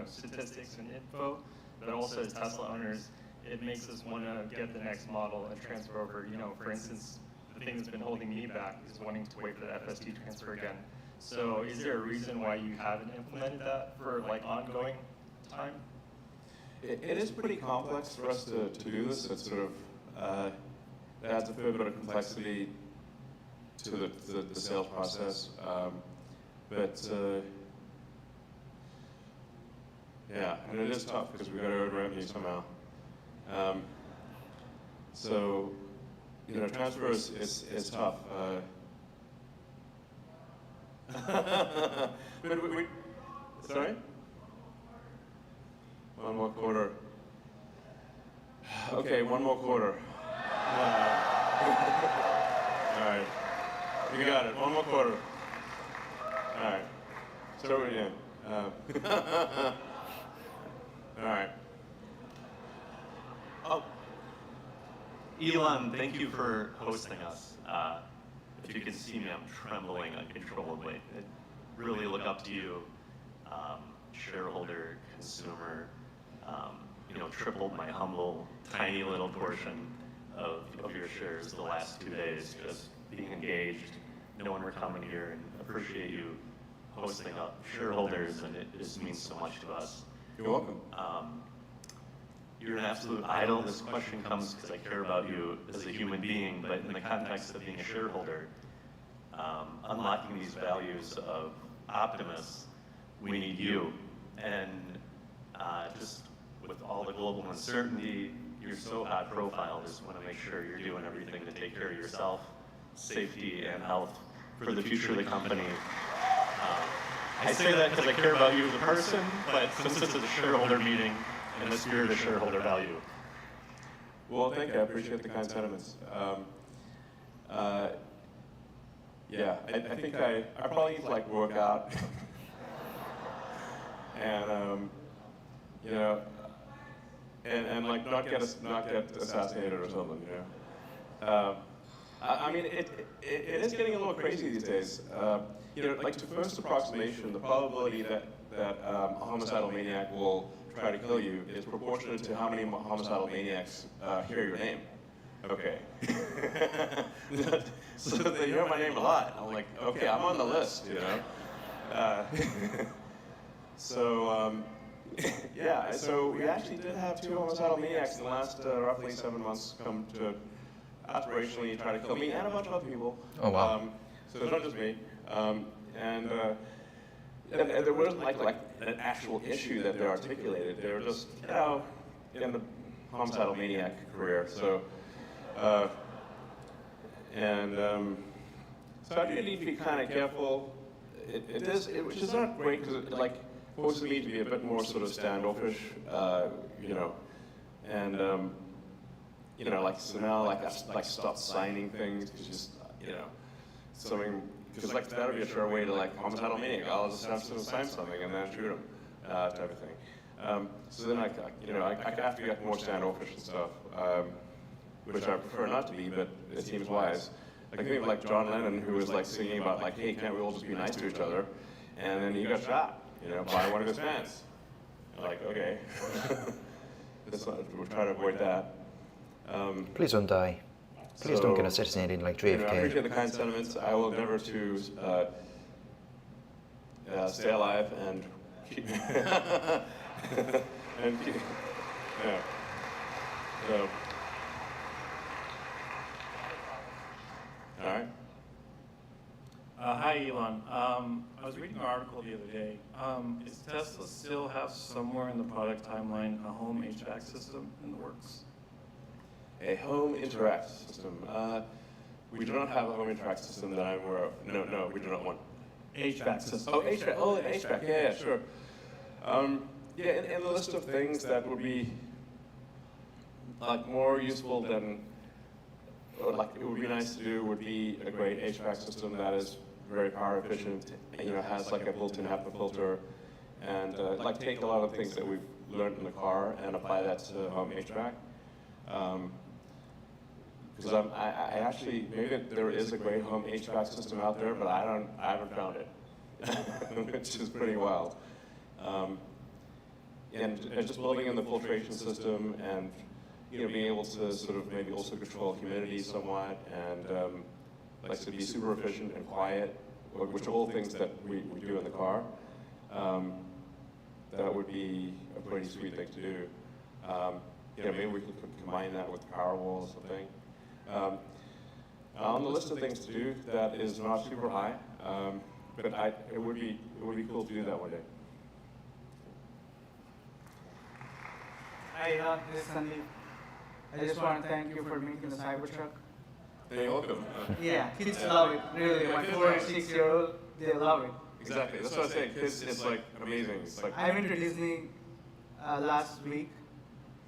statistics and info, but also as Tesla owners, it makes us want to get the next model and transfer over. For instance, the thing that's been holding me back is wanting to wait for the FSD transfer again. So is there a reason why you haven't implemented that for ongoing time? It is pretty complex for us to do this. It sort of adds a fair bit of complexity to the sales process. Yeah, and it is tough because we've got to earn revenue somehow. Transfer is tough. Sorry? One more quarter. Okay, one more quarter. All right. You got it. One more quarter. All right. So we're in. All right. Oh, Elon, thank you for hosting us. If you can see me, I'm trembling uncontrollably. I really look up to you, shareholder, consumer. Tripled my humble, tiny little portion of your shares the last 2 days, just being engaged, knowing we're coming here, and appreciate you hosting up shareholders, and it just means so much to us. You're welcome. You're an absolute idol. This question comes because I care about you as a human being, but in the context of being a shareholder, unlocking these values of optimists, we need you. And just with all the global uncertainty, you're so high profile, just want to make sure you're doing everything to take care of yourself, safety, and health for the future of the company. I say that because I care about you as a person, but since this is a shareholder meeting, in the spirit of shareholder value. Well, thank you. I appreciate the kind sentiments. Yeah, I think I probably need to like work out, and you know, and like not get assassinated or something. You know. I mean, it is getting a little crazy these days. You know, like to first approximation, the probability that a homicidal maniac will try to kill you is proportionate to how many homicidal maniacs hear your name. Okay. So they hear my name a lot. I'm like, okay, I'm on the list, you know. So yeah, so we actually did have 2 homicidal maniacs in the last roughly 7 months come to aspirationally try to kill me and a bunch of other people. Oh wow. So it's not just me. And there wasn't like an actual issue that they articulated. They were just, you know, in the homicidal maniac career. So, so I do need to be kind of careful. Which is not great because it like forces me to be a bit more sort of standoffish, you know, and you know, like so now like I stopped signing things because just you know something. Because like that would be a sure way to like homicidal maniac. I'll just have to sign something and then shoot him, type of thing. So then I have to get more standoffish and stuff, which I prefer not to be, but it seems wise. Like I think of like John Lennon, who was like singing about like, hey, can't we all just be nice to each other? And then he got shot, you know, by one of his fans. Like, okay, we'll try to avoid that. Please don't die. Please don't get assassinated like JFK. You know, I appreciate the kind sentiments. I will endeavor to stay alive and keep, and keep, yeah. So, all right. Hi, Elon. I was reading an article the other day. Does Tesla still have somewhere in the product timeline a home HVAC system in the works? A home interact system. We do not have a home interact system that I'm aware of. No, we do not want. HVAC system. Oh, HVAC. Oh, an HVAC. Yeah, sure. Yeah, in the list of things that would be like more useful than, or like it would be nice to do, would be a great HVAC system that is very power efficient. You know, has like a built-in HEPA filter, and like take a lot of things that we've learned in the car and apply that to home HVAC. Because I actually, maybe there is a great home HVAC system out there, but I haven't found it, which is pretty wild. And just building in the filtration system and, you know, being able to sort of maybe also control humidity somewhat and like to be super efficient and quiet, which are all things that we do in the car. That would be a pretty sweet thing to do. You know, maybe we could combine that with Powerwall or something. On the list of things to do, that is not super high, but it would be cool to do that one day. Hi, this is Sandeep. I just want to thank you for making the Cybertruck. You're welcome. Yeah, kids love it. Really, my 4 and 6-year-old, they love it. Exactly. That's what I say. Kids, it's like amazing. It's like I went to Disney last week.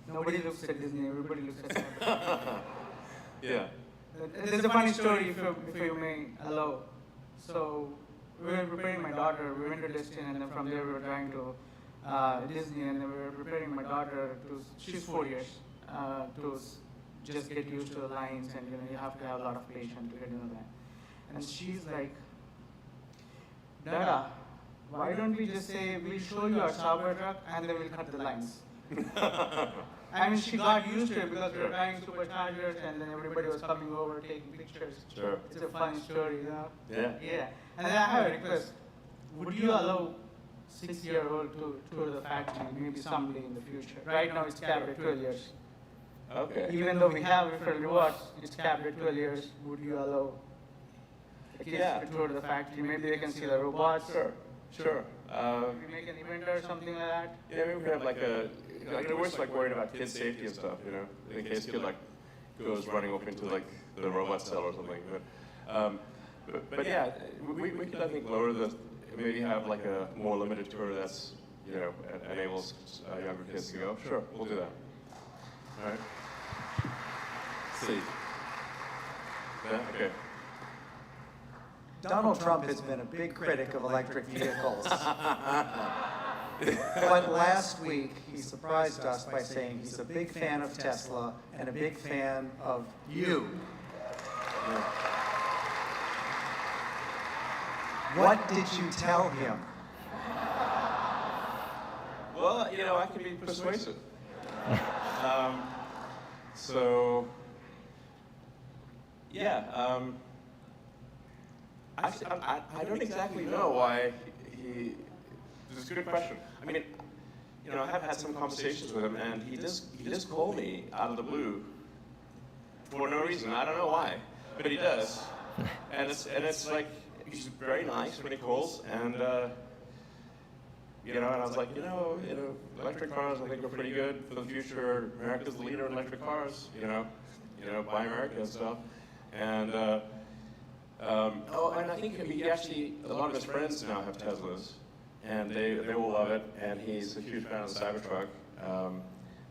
Nobody looks at Disney. Everybody looks at Cybertruck. Yeah. There's a funny story, if you may allow. So we were preparing my daughter. We went to Disney, and then from there we were driving to Disney, and then we were preparing my daughter to. She's 4 years to just get used to the lines, and you have to have a lot of patience to get into that. And she's like, Dada, why don't we just say we'll show you our Cybertruck and then we'll cut the lines. I mean, she got used to it because we were driving superchargers and then everybody was coming over taking pictures. Sure. It's a funny story, you know? Yeah. Yeah. And then I have a request. would you allow 6-year-old to tour the factory maybe someday in the future? Right now it's capped at 12 years. Okay. Even though we have referral rewards, it's capped at 12 years. Would you allow the kids to tour the factory? Maybe they can see the robots. Sure. We make an event or something like that. Yeah, maybe we could have like a, like, we're just like worried about kids' safety and stuff, you know, in case kid like goes running off into like the robot cell or something. But yeah, we could I think lower the, maybe have like a more limited tour that's, you know, enables younger kids to go. Sure, we'll do that. All right. See. Yeah. Okay. Donald Trump has been a big critic of electric vehicles. But last week, he surprised us by saying he's a big fan of Tesla and a big fan of you. What did you tell him? Well, you know, I can be persuasive. So, yeah. Actually, I don't exactly know why he. This is a good question. I mean, you know, I have had some conversations with him, and he just called me out of the blue for no reason. I don't know why, but he does. And it's like he's very nice when he calls, and you know, and I was like, you know, electric cars I think are pretty good for the future. America's the leader in electric cars. You know, buy America and stuff, and. Oh, and I think he actually, a lot of his friends now have Teslas, and they will love it, and he's a huge fan of the Cybertruck.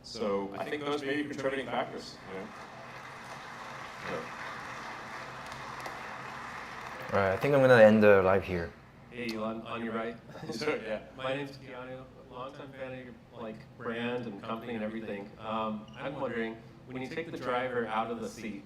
So I think those may be contributing factors. You know? All right, I think I'm going to end the live here. Hey, Elon, on your right. Sure, yeah. My name's Keanu, longtime fan of your brand and company and everything. I'm wondering, when you take the driver out of the seat,